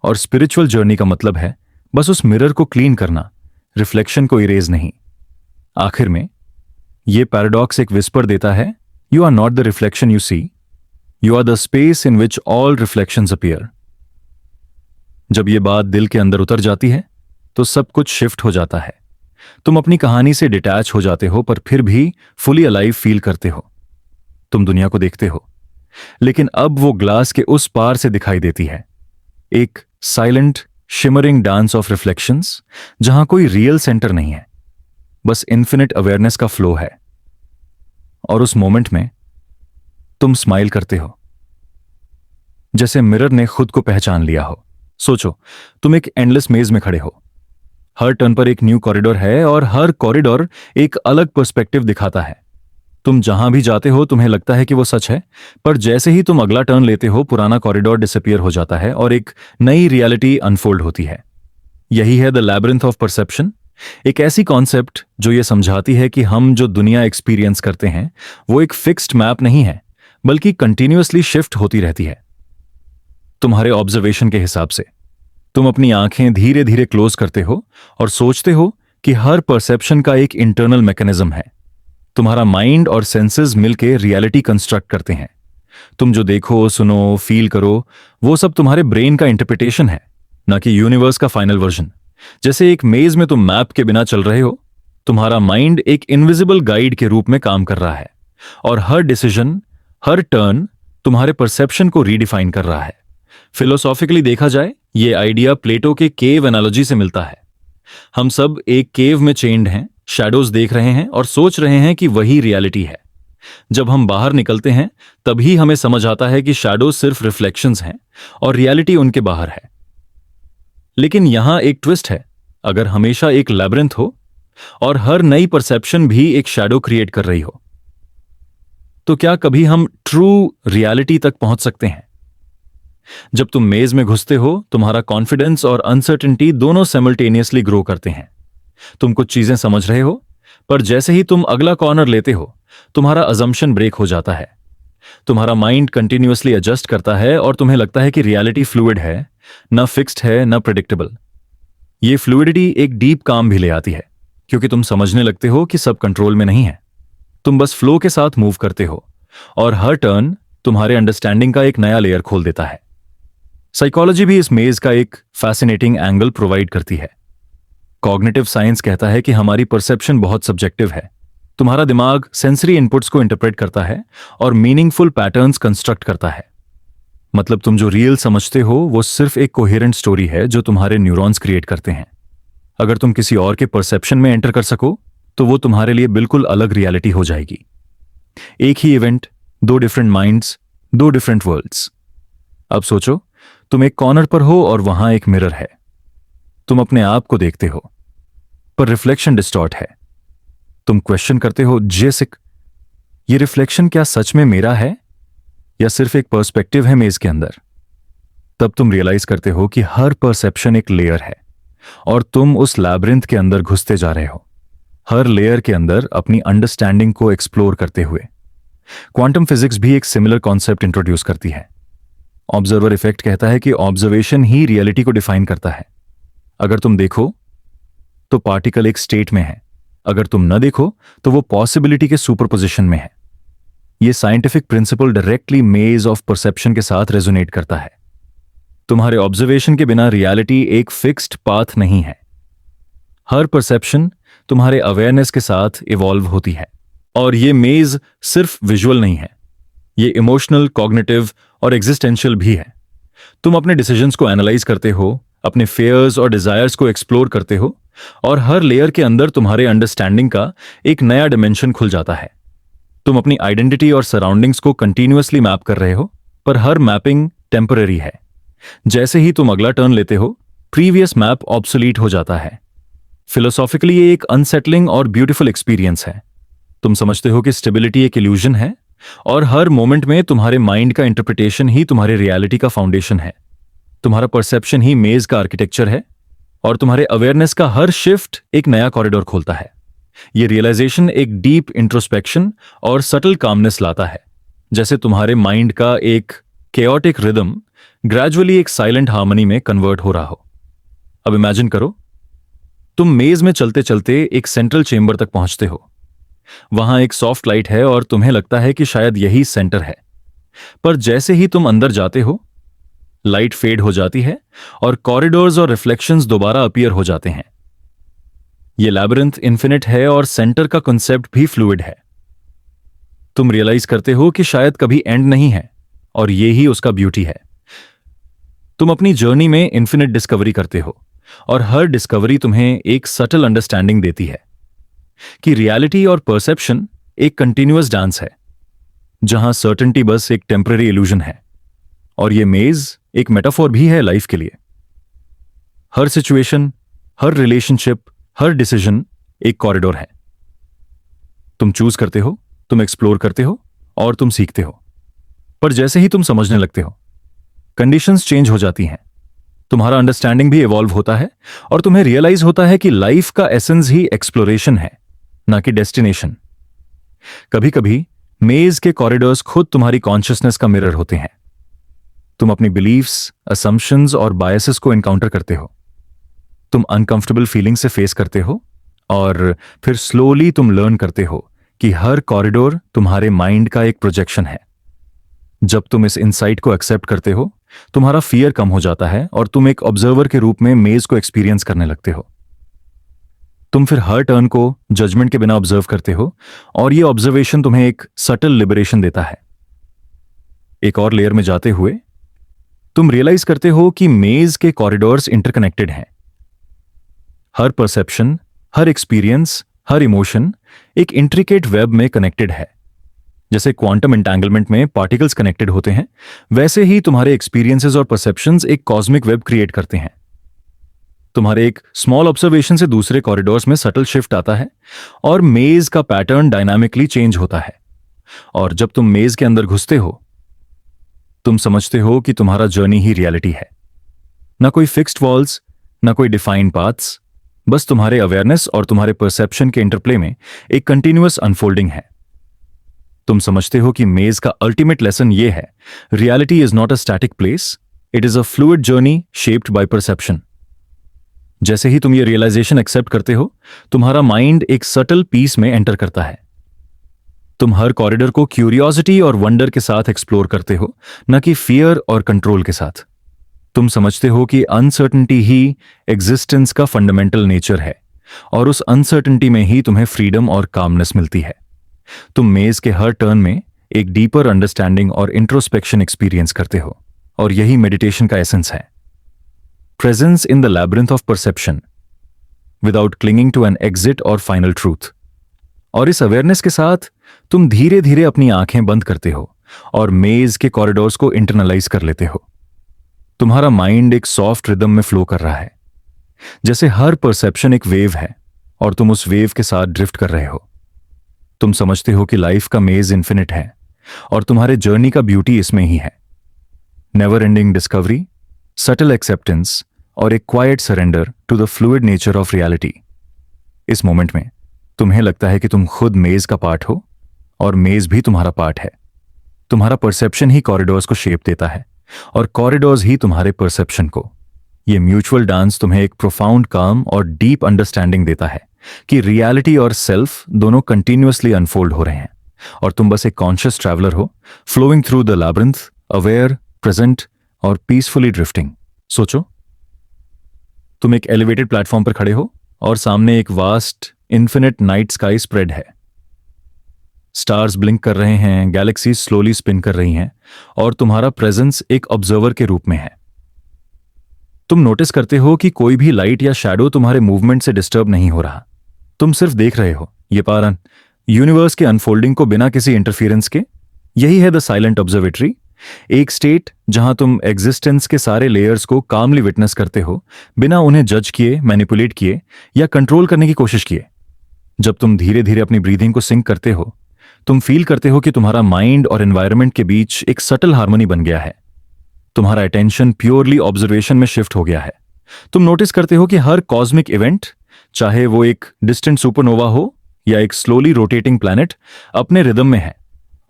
और स्पिरिचुअल जर्नी का मतलब है बस उस मिरर को क्लीन करना, रिफ्लेक्शन को इरेज नहीं। आखिर में यह पैराडॉक्स एक विस्पर देता है, you are not the reflection you see, you are the space in which all reflections appear. जब यह बात दिल के अंदर उतर जाती है तो सब कुछ शिफ्ट हो जाता है। तुम अपनी कहानी से डिटैच हो जाते हो, पर फिर भी फुली अलाइव फील करते हो। तुम दुनिया को देखते हो, लेकिन अब वो ग्लास के उस पार से दिखाई देती है, एक silent shimmering dance of reflections, जहां कोई रियल सेंटर नहीं है, बस इन्फिनिट अवेयरनेस का फ्लो है। और उस मोमेंट में तुम स्माइल करते हो, जैसे मिरर ने खुद को पहचान लिया हो। सोचो, तुम एक एंडलेस मेज में खड़े हो, हर टर्न पर एक न्यू कॉरिडोर है और हर कॉरिडोर एक अलग पर्सपेक्टिव दिखाता है। तुम जहां भी जाते हो तुम्हें लगता है कि वो सच है, पर जैसे ही तुम अगला टर्न लेते हो, पुराना कॉरिडोर डिसअपीयर हो जाता है और एक नई रियलिटी अनफोल्ड होती है। यही है द लैबिरिंथ ऑफ परसेप्शन, एक ऐसी कॉन्सेप्ट जो ये समझाती है कि हम जो दुनिया एक्सपीरियंस करते हैं वो एक फिक्स्ड मैप नहीं है, बल्कि कंटिन्यूअसली शिफ्ट होती रहती है तुम्हारे ऑब्जर्वेशन के हिसाब से। तुम अपनी आंखें धीरे धीरे क्लोज करते हो और सोचते हो कि हर परसेप्शन का एक इंटरनल मैकेनिज्म है। तुम्हारा माइंड और सेंसेस मिलकर रियलिटी कंस्ट्रक्ट करते हैं। तुम जो देखो, सुनो, फील करो, वो सब तुम्हारे ब्रेन का इंटरप्रिटेशन है, ना कि यूनिवर्स का फाइनल वर्जन। जैसे एक मेज में तुम मैप के बिना चल रहे हो, तुम्हारा माइंड एक इनविजिबल गाइड के रूप में काम कर रहा है और हर डिसीजन, हर टर्न तुम्हारे परसेप्शन को रीडिफाइन कर रहा है। फिलोसॉफिकली देखा जाए, ये आइडिया प्लेटो के केव एनालॉजी से मिलता है। हम सब एक केव में चेन्ड हैं, शैडोज देख रहे हैं और सोच रहे हैं कि वही रियलिटी है। जब हम बाहर निकलते हैं तभी हमें समझ आता है कि शैडोज सिर्फ रिफ्लेक्शंस हैं और रियलिटी उनके बाहर है। लेकिन यहां एक ट्विस्ट है। अगर हमेशा एक लैबिरिंथ हो और हर नई परसेप्शन भी एक शैडो क्रिएट कर रही हो, तो क्या कभी हम ट्रू रियलिटी तक पहुंच सकते हैं? जब तुम मेज में घुसते हो, तुम्हारा कॉन्फिडेंस और अनसर्टेनिटी दोनों साइमल्टेनियसली ग्रो करते हैं। तुम कुछ चीजें समझ रहे हो, पर जैसे ही तुम अगला कॉर्नर लेते हो, तुम्हारा अजम्पशन ब्रेक हो जाता है। तुम्हारा माइंड कंटिन्यूअसली एडजस्ट करता है और तुम्हें लगता है कि रियलिटी फ्लूइड है, ना फिक्स्ड है, ना प्रेडिक्टेबल। ये फ्लूइडिटी एक डीप काम भी ले आती है, क्योंकि तुम समझने लगते हो कि सब कंट्रोल में नहीं है। तुम बस फ्लो के साथ मूव करते हो और हर टर्न तुम्हारे अंडरस्टैंडिंग का एक नया लेयर खोल देता है। साइकोलॉजी भी इस मेज का एक फैसिनेटिंग एंगल प्रोवाइड करती है। कॉग्निटिव साइंस कहता है कि हमारी परसेप्शन बहुत सब्जेक्टिव है। तुम्हारा दिमाग सेंसरी इनपुट्स को इंटरप्रेट करता है और मीनिंगफुल पैटर्न्स कंस्ट्रक्ट करता है। मतलब तुम जो रियल समझते हो वो सिर्फ एक कोहेरेंट स्टोरी है जो तुम्हारे न्यूरॉन्स क्रिएट करते हैं। अगर तुम किसी और के परसेप्शन में एंटर कर सको तो वो तुम्हारे लिए बिल्कुल अलग रियलिटी हो जाएगी। एक ही इवेंट, दो डिफरेंट माइंड्स, दो डिफरेंट वर्ल्ड्स। अब सोचो, तुम एक कॉर्नर पर हो और वहां एक मिरर है। तुम अपने आप को देखते हो, पर रिफ्लेक्शन डिस्टॉर्ट है। तुम क्वेश्चन करते हो, जेसिक, ये रिफ्लेक्शन क्या सच में मेरा है या सिर्फ एक पर्सपेक्टिव है मेज के अंदर? तब तुम रियलाइज करते हो कि हर परसेप्शन एक लेयर है और तुम उस लैबिरिंथ के अंदर घुसते जा रहे हो, हर लेयर के अंदर अपनी अंडरस्टैंडिंग को एक्सप्लोर करते हुए। क्वांटम फिजिक्स भी एक सिमिलर कॉन्सेप्ट इंट्रोड्यूस करती है। ऑब्जर्वर इफेक्ट कहता है कि ऑब्जर्वेशन ही रियलिटी को डिफाइन करता है। अगर तुम देखो तो पार्टिकल एक स्टेट में है, अगर तुम न देखो तो वो पॉसिबिलिटी के सुपरपोजिशन में है। ये साइंटिफिक प्रिंसिपल डायरेक्टली मेज ऑफ परसेप्शन के साथ रेजोनेट करता है। तुम्हारे ऑब्जर्वेशन के बिना रियलिटी एक फिक्स्ड पाथ नहीं है। हर परसेप्शन तुम्हारे अवेयरनेस के साथ इवॉल्व होती है। और ये मेज सिर्फ विजुअल नहीं है, ये इमोशनल, कॉग्निटिव और एग्जिस्टेंशियल भी है। तुम अपने डिसीजंस को एनालाइज करते हो, अपने फेयर्स और डिजायर्स को एक्सप्लोर करते हो और हर लेयर के अंदर तुम्हारे अंडरस्टैंडिंग का एक नया डिमेंशन खुल जाता है। तुम अपनी आइडेंटिटी और सराउंडिंग्स को कंटिन्यूअसली मैप कर रहे हो, पर हर मैपिंग टेम्पररी है। जैसे ही तुम अगला टर्न लेते हो, प्रीवियस मैप ऑब्सोलीट हो जाता है। फिलोसॉफिकली ये एक अनसेटलिंग और ब्यूटीफुल एक्सपीरियंस है। तुम समझते हो कि स्टेबिलिटी एक इल्यूजन है और हर मोमेंट में तुम्हारे माइंड का इंटरप्रिटेशन ही तुम्हारे रियलिटी का फाउंडेशन है। तुम्हारा परसेप्शन ही मेज का आर्किटेक्चर है और तुम्हारे अवेयरनेस का हर शिफ्ट एक नया कॉरिडोर खोलता है। ये रियलाइजेशन एक डीप इंट्रोस्पेक्शन और सटल कामनेस लाता है, जैसे तुम्हारे माइंड का एक केओटिक रिदम ग्रेजुअली एक साइलेंट हार्मनी में कन्वर्ट हो रहा हो। अब इमेजिन करो, तुम मेज में चलते चलते एक सेंट्रल चेंबर तक पहुंचते हो। वहां एक सॉफ्ट लाइट है और तुम्हें लगता है कि शायद यही सेंटर है। पर जैसे ही तुम अंदर जाते हो, लाइट फेड हो जाती है और कॉरिडोर्स और रिफ्लेक्शंस दोबारा अपीयर हो जाते हैं। यह लैबिरिंथ इन्फिनिट है और सेंटर का कॉन्सेप्ट भी फ्लूइड है। तुम रियलाइज करते हो कि शायद कभी एंड नहीं है और ये ही उसका ब्यूटी है। तुम अपनी जर्नी में इन्फिनिट डिस्कवरी करते हो और हर डिस्कवरी तुम्हें एक सटल अंडरस्टैंडिंग देती है कि रियलिटी और परसेप्शन एक कंटिन्यूअस डांस है, जहां सर्टेनिटी बस एक टेम्पररी इल्यूजन है। और ये मेज एक मेटाफोर भी है लाइफ के लिए। हर सिचुएशन, हर रिलेशनशिप, हर डिसीजन एक कॉरिडोर है। तुम चूज करते हो, तुम एक्सप्लोर करते हो और तुम सीखते हो। पर जैसे ही तुम समझने लगते हो, कंडीशंस चेंज हो जाती हैं। तुम्हारा अंडरस्टैंडिंग भी इवॉल्व होता है और तुम्हें रियलाइज होता है कि लाइफ का एसेंस ही एक्सप्लोरेशन है, ना कि डेस्टिनेशन। कभी कभी मेज के कॉरिडोर्स खुद तुम्हारी कॉन्शियसनेस का मिरर होते हैं। तुम अपनी बिलीफ्स, असम्पशंस और बायसेस को एनकाउंटर करते हो। तुम अनकंफर्टेबल फीलिंग से फेस करते हो और फिर स्लोली तुम लर्न करते हो कि हर कॉरिडोर तुम्हारे माइंड का एक प्रोजेक्शन है। जब तुम इस इनसाइट को एक्सेप्ट करते हो, तुम्हारा फियर कम हो जाता है और तुम एक ऑब्जर्वर के रूप में मेज को एक्सपीरियंस करने लगते हो। तुम फिर हर टर्न को जजमेंट के बिना ऑब्जर्व करते हो और ये ऑब्जर्वेशन तुम्हें एक सटल लिबरेशन देता है। एक और लेयर में जाते हुए तुम रियलाइज करते हो कि मेज के कॉरिडोर्स इंटरकनेक्टेड हैं। हर परसेप्शन, हर एक्सपीरियंस, हर इमोशन एक इंट्रिकेट वेब में कनेक्टेड है। जैसे क्वांटम एंटेंगलमेंट में पार्टिकल्स कनेक्टेड होते हैं, वैसे ही तुम्हारे एक्सपीरियंसेस और परसेप्शंस एक कॉस्मिक वेब क्रिएट करते हैं। तुम्हारे एक स्मॉल ऑब्जर्वेशन से दूसरे कॉरिडोर्स में सटल शिफ्ट आता है और मेज का पैटर्न डायनामिकली चेंज होता है। और जब तुम मेज के अंदर घुसते हो, तुम समझते हो कि तुम्हारा जर्नी ही रियलिटी है। ना कोई फिक्स्ड वॉल्स, ना कोई डिफाइंड पाथ्स, बस तुम्हारे अवेयरनेस और तुम्हारे परसेप्शन के इंटरप्ले में एक कंटिन्यूअस अनफोल्डिंग है। तुम समझते हो कि मेज का अल्टीमेट लेसन ये है, reality is not a static place, it is a fluid journey shaped by perception. जैसे ही तुम ये रियलाइजेशन एक्सेप्ट करते हो, तुम्हारा माइंड एक सटल पीस में एंटर करता है। तुम हर कॉरिडोर को क्यूरियोसिटी और वंडर के साथ एक्सप्लोर करते हो, न कि फियर और कंट्रोल के साथ। तुम समझते हो कि अनसर्टेनिटी ही एग्जिस्टेंस का फंडामेंटल नेचर है और उस अनसर्टेनिटी में ही तुम्हें फ्रीडम और कामनेस मिलती है। तुम मेज के हर टर्न में एक डीपर अंडरस्टैंडिंग और इंट्रोस्पेक्शन एक्सपीरियंस करते हो और यही मेडिटेशन का एसेंस है। Presence in the labyrinth of perception without clinging to an exit or final truth। और इस अवेयरनेस के साथ तुम धीरे धीरे अपनी आंखें बंद करते हो और मेज के कॉरिडोर्स को इंटरनलाइज कर लेते हो। तुम्हारा माइंड एक सॉफ्ट रिदम में फ्लो कर रहा है, जैसे हर परसेप्शन एक वेव है और तुम उस वेव के साथ ड्रिफ्ट कर रहे हो। तुम समझते हो कि लाइफ का मेज इन्फिनिट है और तुम्हारे जर्नी का ब्यूटी इसमें ही है। Never ending discovery, subtle acceptance और एक quiet surrender to the fluid nature of reality. इस मोमेंट में तुम्हें लगता है कि तुम खुद मेज का पार्ट हो और मेज भी तुम्हारा पार्ट है। तुम्हारा परसेप्शन ही कॉरिडोर्स को शेप देता है और कॉरिडोर्स ही तुम्हारे परसेप्शन को। ये म्यूचुअल डांस तुम्हें एक प्रोफाउंड काम और डीप अंडरस्टैंडिंग देता है कि रियलिटी और सेल्फ दोनों कंटिन्यूअसली अनफोल्ड हो रहे हैं और तुम बस एक कॉन्शियस ट्रैवलर हो, flowing through the labyrinth, aware, present और पीसफुली ड्रिफ्टिंग। सोचो, तुम एक एलिवेटेड प्लेटफॉर्म पर खड़े हो और सामने एक vast infinite night sky spread है। स्टार्स ब्लिंक कर रहे हैं, गैलेक्सीज स्लोली स्पिन कर रही हैं और तुम्हारा प्रेजेंस एक ऑब्जर्वर के रूप में है। तुम नोटिस करते हो कि कोई भी लाइट या शैडो तुम्हारे मूवमेंट से डिस्टर्ब नहीं हो रहा। तुम सिर्फ देख रहे हो ये पारन यूनिवर्स के अनफोल्डिंग को बिना किसी इंटरफियरेंस के। यही है द साइलेंट ऑब्जर्वेटरी, एक स्टेट जहां तुम एग्जिस्टेंस के सारे लेयर्स को कामली विटनेस करते हो, बिना उन्हें जज किए, मैनिपुलेट किए या कंट्रोल करने की कोशिश किए। जब तुम धीरे धीरे अपनी ब्रीदिंग को सिंक करते हो, तुम फील करते हो कि तुम्हारा माइंड और एनवायरनमेंट के बीच एक सटल हार्मनी बन गया है। तुम्हारा अटेंशन प्योरली ऑब्जर्वेशन में शिफ्ट हो गया है। तुम नोटिस करते हो कि हर कॉस्मिक इवेंट, चाहे वो एक डिस्टेंट सुपरनोवा हो या एक स्लोली रोटेटिंग प्लैनेट, अपने रिदम में है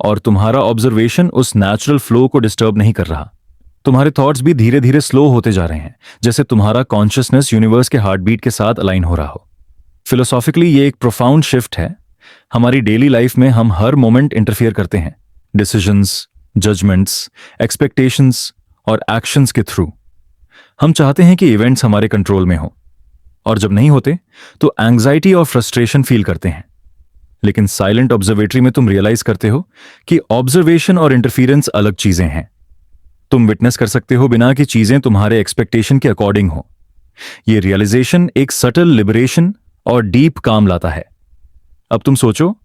और तुम्हारा ऑब्जर्वेशन उस नेचुरल फ्लो को डिस्टर्ब नहीं कर रहा। तुम्हारे थॉट्स भी धीरे धीरे स्लो होते जा रहे हैं, जैसे तुम्हारा कॉन्शियसनेस यूनिवर्स के हार्टबीट के साथ अलाइन हो रहा हो। फिलोसॉफिकली ये एक प्रोफाउंड शिफ्ट है। हमारी डेली लाइफ में हम हर मोमेंट इंटरफियर करते हैं, डिसीजंस, जजमेंट्स, एक्सपेक्टेशंस और एक्शंस के थ्रू। हम चाहते हैं कि इवेंट्स हमारे कंट्रोल में हो और जब नहीं होते तो एंग्जाइटी और फ्रस्ट्रेशन फील करते हैं। लेकिन साइलेंट ऑब्जर्वेटरी में तुम रियलाइज करते हो कि ऑब्जर्वेशन और इंटरफियरेंस अलग चीजें हैं। तुम विटनेस कर सकते हो बिना कि चीजें तुम्हारे एक्सपेक्टेशन के अकॉर्डिंग हो। यह रियलाइजेशन एक सटल लिबरेशन और डीप काम लाता है। अब तुम सोचो,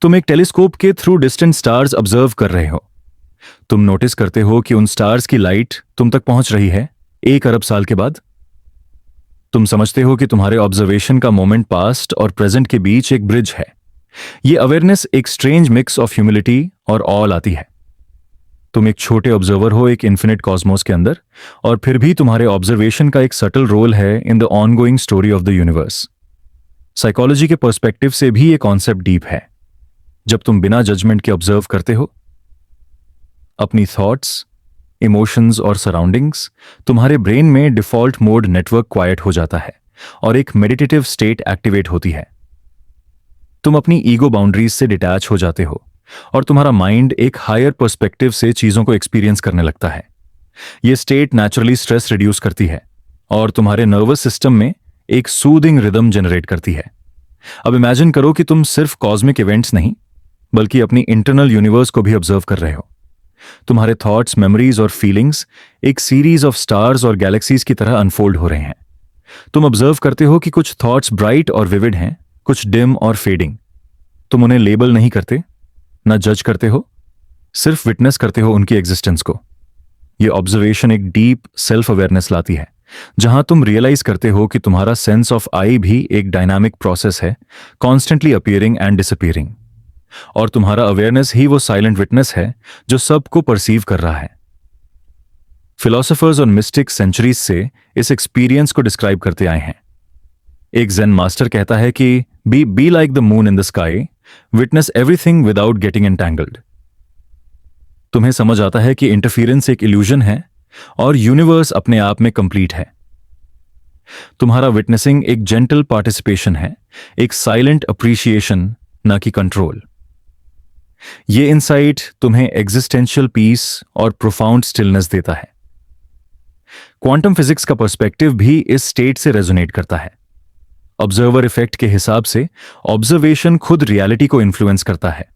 तुम एक टेलीस्कोप के थ्रू डिस्टेंट स्टार्स ऑब्जर्व कर रहे हो। तुम नोटिस करते हो कि उन स्टार्स की लाइट तुम तक पहुंच रही है 1 अरब साल के बाद। तुम समझते हो कि तुम्हारे ऑब्जर्वेशन का मोमेंट पास्ट और प्रेजेंट के बीच एक ब्रिज है। यह अवेयरनेस एक स्ट्रेंज मिक्स ऑफ ह्यूमिलिटी और ऑल आती है। तुम एक छोटे ऑब्जर्वर हो एक इन्फिनिट कॉस्मोस के अंदर, और फिर भी तुम्हारे ऑब्जर्वेशन का एक सटल रोल है in the ongoing story of the universe. Psychology के पर्सपेक्टिव से भी ये कॉन्सेप्ट डीप है। जब तुम बिना जजमेंट के ऑब्जर्व करते हो अपनी थॉट्स, इमोशंस और सराउंडिंग्स, तुम्हारे ब्रेन में डिफॉल्ट मोड नेटवर्क क्वाइट हो जाता है और एक मेडिटेटिव स्टेट एक्टिवेट होती है। तुम अपनी ईगो बाउंड्रीज से डिटैच हो जाते हो और तुम्हारा माइंड एक हायर पर्सपेक्टिव से चीजों को एक्सपीरियंस करने लगता है। यह स्टेट नेचुरली स्ट्रेस रिड्यूस करती है और तुम्हारे नर्वस सिस्टम में एक सूदिंग रिदम जनरेट करती है। अब इमेजिन करो कि तुम सिर्फ कॉस्मिक इवेंट्स नहीं बल्कि अपनी इंटरनल यूनिवर्स को भी ऑब्जर्व कर रहे हो। तुम्हारे थॉट्स, मेमोरीज और फीलिंग्स एक सीरीज ऑफ स्टार्स और गैलेक्सीज की तरह अनफोल्ड हो रहे हैं। तुम ऑब्जर्व करते हो कि कुछ थॉट्स ब्राइट और विविड हैं, कुछ डिम और फेडिंग। तुम उन्हें लेबल नहीं करते, ना जज करते हो, सिर्फ विटनेस करते हो उनकी एग्जिस्टेंस को। यह ऑब्जर्वेशन एक डीप सेल्फ अवेयरनेस लाती है, जहां तुम रियलाइज करते हो कि तुम्हारा सेंस ऑफ आई भी एक डायनामिक प्रोसेस है, कॉन्स्टेंटली अपीयरिंग एंड डिसअपीयरिंग। और तुम्हारा अवेयरनेस ही वो साइलेंट विटनेस है जो सबको परसीव कर रहा है। फिलोसोफर्स और मिस्टिक्स सेंचुरीज से इस एक्सपीरियंस को डिस्क्राइब करते आए हैं। एक ज़ेन मास्टर कहता है कि be like the moon in the sky, witness everything without getting entangled. तुम्हें समझ आता है कि इंटरफियरेंस एक इल्यूजन है और यूनिवर्स अपने आप में कंप्लीट है। तुम्हारा विटनेसिंग एक जेंटल पार्टिसिपेशन है, एक साइलेंट अप्रिशिएशन, ना कि कंट्रोल। ये इनसाइट तुम्हें एग्जिस्टेंशियल पीस और प्रोफाउंड स्टिलनेस देता है। क्वांटम फिजिक्स का पर्सपेक्टिव भी इस स्टेट से रेजोनेट करता है। ऑब्जर्वर इफेक्ट के हिसाब से ऑब्जर्वेशन खुद रियलिटी को इन्फ्लुएंस करता है,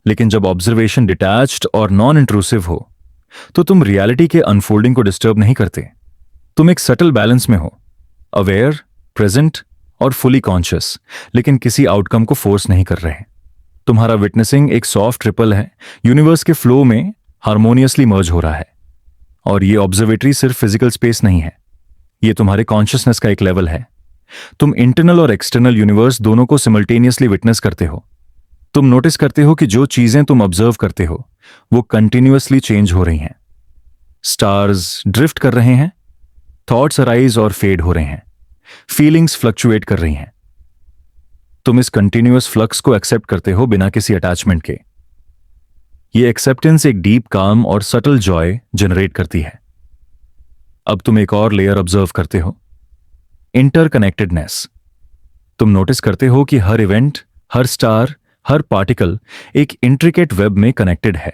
लेकिन जब ऑब्जर्वेशन डिटैच्ड और नॉन इंट्रूसिव हो तो तुम रियलिटी के अनफोल्डिंग को डिस्टर्ब नहीं करते। तुम एक सटल बैलेंस में हो, अवेयर, प्रेजेंट और फुली कॉन्शियस, लेकिन किसी आउटकम को फोर्स नहीं कर रहे। तुम्हारा विटनेसिंग एक सॉफ्ट रिपल है, यूनिवर्स के फ्लो में हार्मोनियसली मर्ज हो रहा है। और ये ऑब्जर्वेटरी सिर्फ फिजिकल स्पेस नहीं है, ये तुम्हारे कॉन्शियसनेस का एक लेवल है। तुम इंटरनल और एक्सटर्नल यूनिवर्स दोनों को सिमल्टेनियसली विटनेस करते हो। तुम नोटिस करते हो कि जो चीजें तुम ऑब्जर्व करते हो वो कंटिन्यूअसली चेंज हो रही हैं। स्टार्स ड्रिफ्ट कर रहे हैं, थॉट्स अराइज और फेड हो रहे हैं, फीलिंग्स फ्लक्चुएट कर रही हैं। तुम इस कंटिन्यूअस फ्लक्स को एक्सेप्ट करते हो बिना किसी अटैचमेंट के। ये एक्सेप्टेंस एक डीप काम और सटल जॉय जनरेट करती है। अब तुम एक और लेयर ऑब्जर्व करते हो, इंटरकनेक्टेडनेस। तुम नोटिस करते हो कि हर इवेंट, हर स्टार, हर पार्टिकल एक इंट्रिकेट वेब में कनेक्टेड है।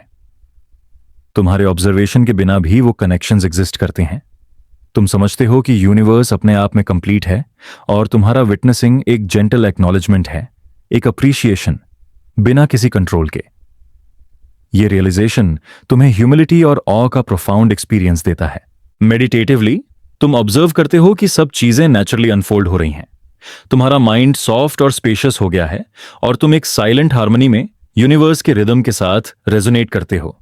तुम्हारे ऑब्जर्वेशन के बिना भी वो कनेक्शंस एग्जिस्ट करते हैं। तुम समझते हो कि यूनिवर्स अपने आप में कंप्लीट है और तुम्हारा विटनेसिंग एक जेंटल एक्नॉलेजमेंट है, एक अप्रिशिएशन, बिना किसी कंट्रोल के। ये रियलाइजेशन तुम्हें ह्यूमिलिटी और ऑ का प्रोफाउंड एक्सपीरियंस देता है। मेडिटेटिवली तुम ऑब्जर्व करते हो कि सब चीजें नेचुरली अनफोल्ड हो रही हैं। तुम्हारा माइंड सॉफ्ट और स्पेशियस हो गया है और तुम एक साइलेंट हार्मनी में यूनिवर्स के रिदम के साथ रेजोनेट करते हो।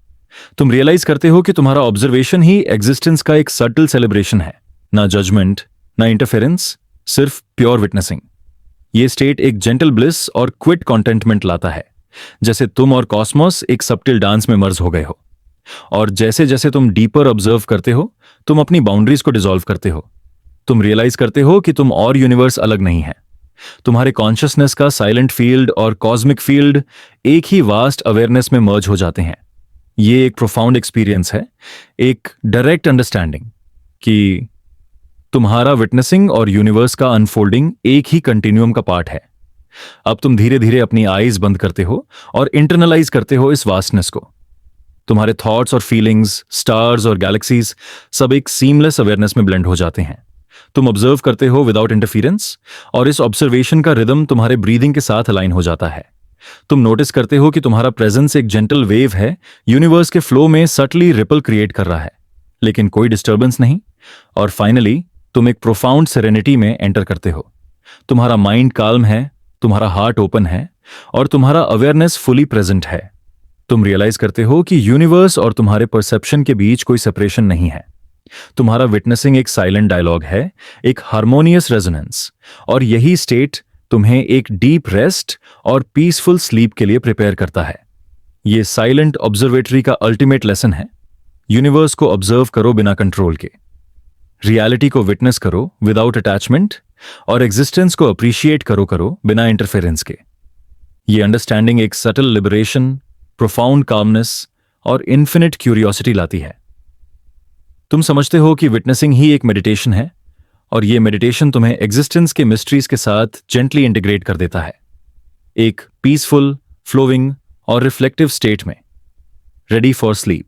तुम रियलाइज करते हो कि तुम्हारा ऑब्जर्वेशन ही एग्जिस्टेंस का एक सटल सेलिब्रेशन है, ना जजमेंट, ना इंटरफेरेंस, सिर्फ प्योर विटनेसिंग। ये स्टेट एक जेंटल ब्लिस और क्विट कॉन्टेंटमेंट लाता है, जैसे तुम और कॉस्मोस एक सबटिल डांस में मर्ज हो गए हो। और जैसे जैसे तुम डीपर ऑब्जर्व करते हो तुम अपनी बाउंड्रीज को डिसॉल्व करते हो। तुम रियलाइज करते हो कि तुम और यूनिवर्स अलग नहीं है। तुम्हारे कॉन्शियसनेस का साइलेंट फील्ड और कॉस्मिक फील्ड एक ही वास्ट अवेयरनेस में मर्ज हो जाते हैं। ये एक प्रोफाउंड एक्सपीरियंस है, एक डायरेक्ट अंडरस्टैंडिंग कि तुम्हारा विटनेसिंग और यूनिवर्स का अनफोल्डिंग एक ही कंटिन्यूम का पार्ट है। अब तुम धीरे धीरे अपनी आईज बंद करते हो और इंटरनलाइज करते हो इस वास्टनेस को। तुम्हारे थॉट्स और फीलिंग्स, स्टार्स और गैलेक्सीज सब एक सीमलेस अवेयरनेस में ब्लेंड हो जाते हैं। तुम ऑब्जर्व करते हो विदाउट इंटरफियरेंस और इस ऑब्जर्वेशन का रिदम तुम्हारे ब्रीदिंग के साथ अलाइन हो जाता है। तुम नोटिस करते हो कि तुम्हारा प्रेजेंस एक जेंटल वेव है, यूनिवर्स के फ्लो में सटली रिपल क्रिएट कर रहा है, लेकिन कोई डिस्टर्बेंस नहीं। और फाइनली तुम एक प्रोफाउंड सेरेनिटी में एंटर करते हो। तुम्हारा माइंड काल्म है, तुम्हारा हार्ट ओपन है और तुम्हारा अवेयरनेस फुली प्रेजेंट है। तुम रियलाइज करते हो कि यूनिवर्स और तुम्हारे परसेप्शन के बीच कोई सेपरेशन नहीं है। तुम्हारा विटनेसिंग एक साइलेंट डायलॉग है, एक हार्मोनियस रेजोनेंस, और यही स्टेट तुम्हें एक डीप रेस्ट और पीसफुल स्लीप के लिए प्रिपेयर करता है। यह साइलेंट ऑब्जर्वेटरी का अल्टीमेट लेसन है। यूनिवर्स को ऑब्जर्व करो बिना कंट्रोल के, रियलिटी को विटनेस करो विदाउट अटैचमेंट, और एग्जिस्टेंस को अप्रिशिएट करो बिना इंटरफेरेंस के। ये अंडरस्टैंडिंग एक सटल लिबरेशन, प्रोफाउंड कामनेस और इन्फिनिट क्यूरियोसिटी लाती है। तुम समझते हो कि विटनेसिंग ही एक मेडिटेशन है, और ये मेडिटेशन तुम्हें एग्जिस्टेंस के मिस्ट्रीज के साथ जेंटली इंटीग्रेट कर देता है, एक पीसफुल, फ्लोइंग और रिफ्लेक्टिव स्टेट में, रेडी फॉर स्लीप।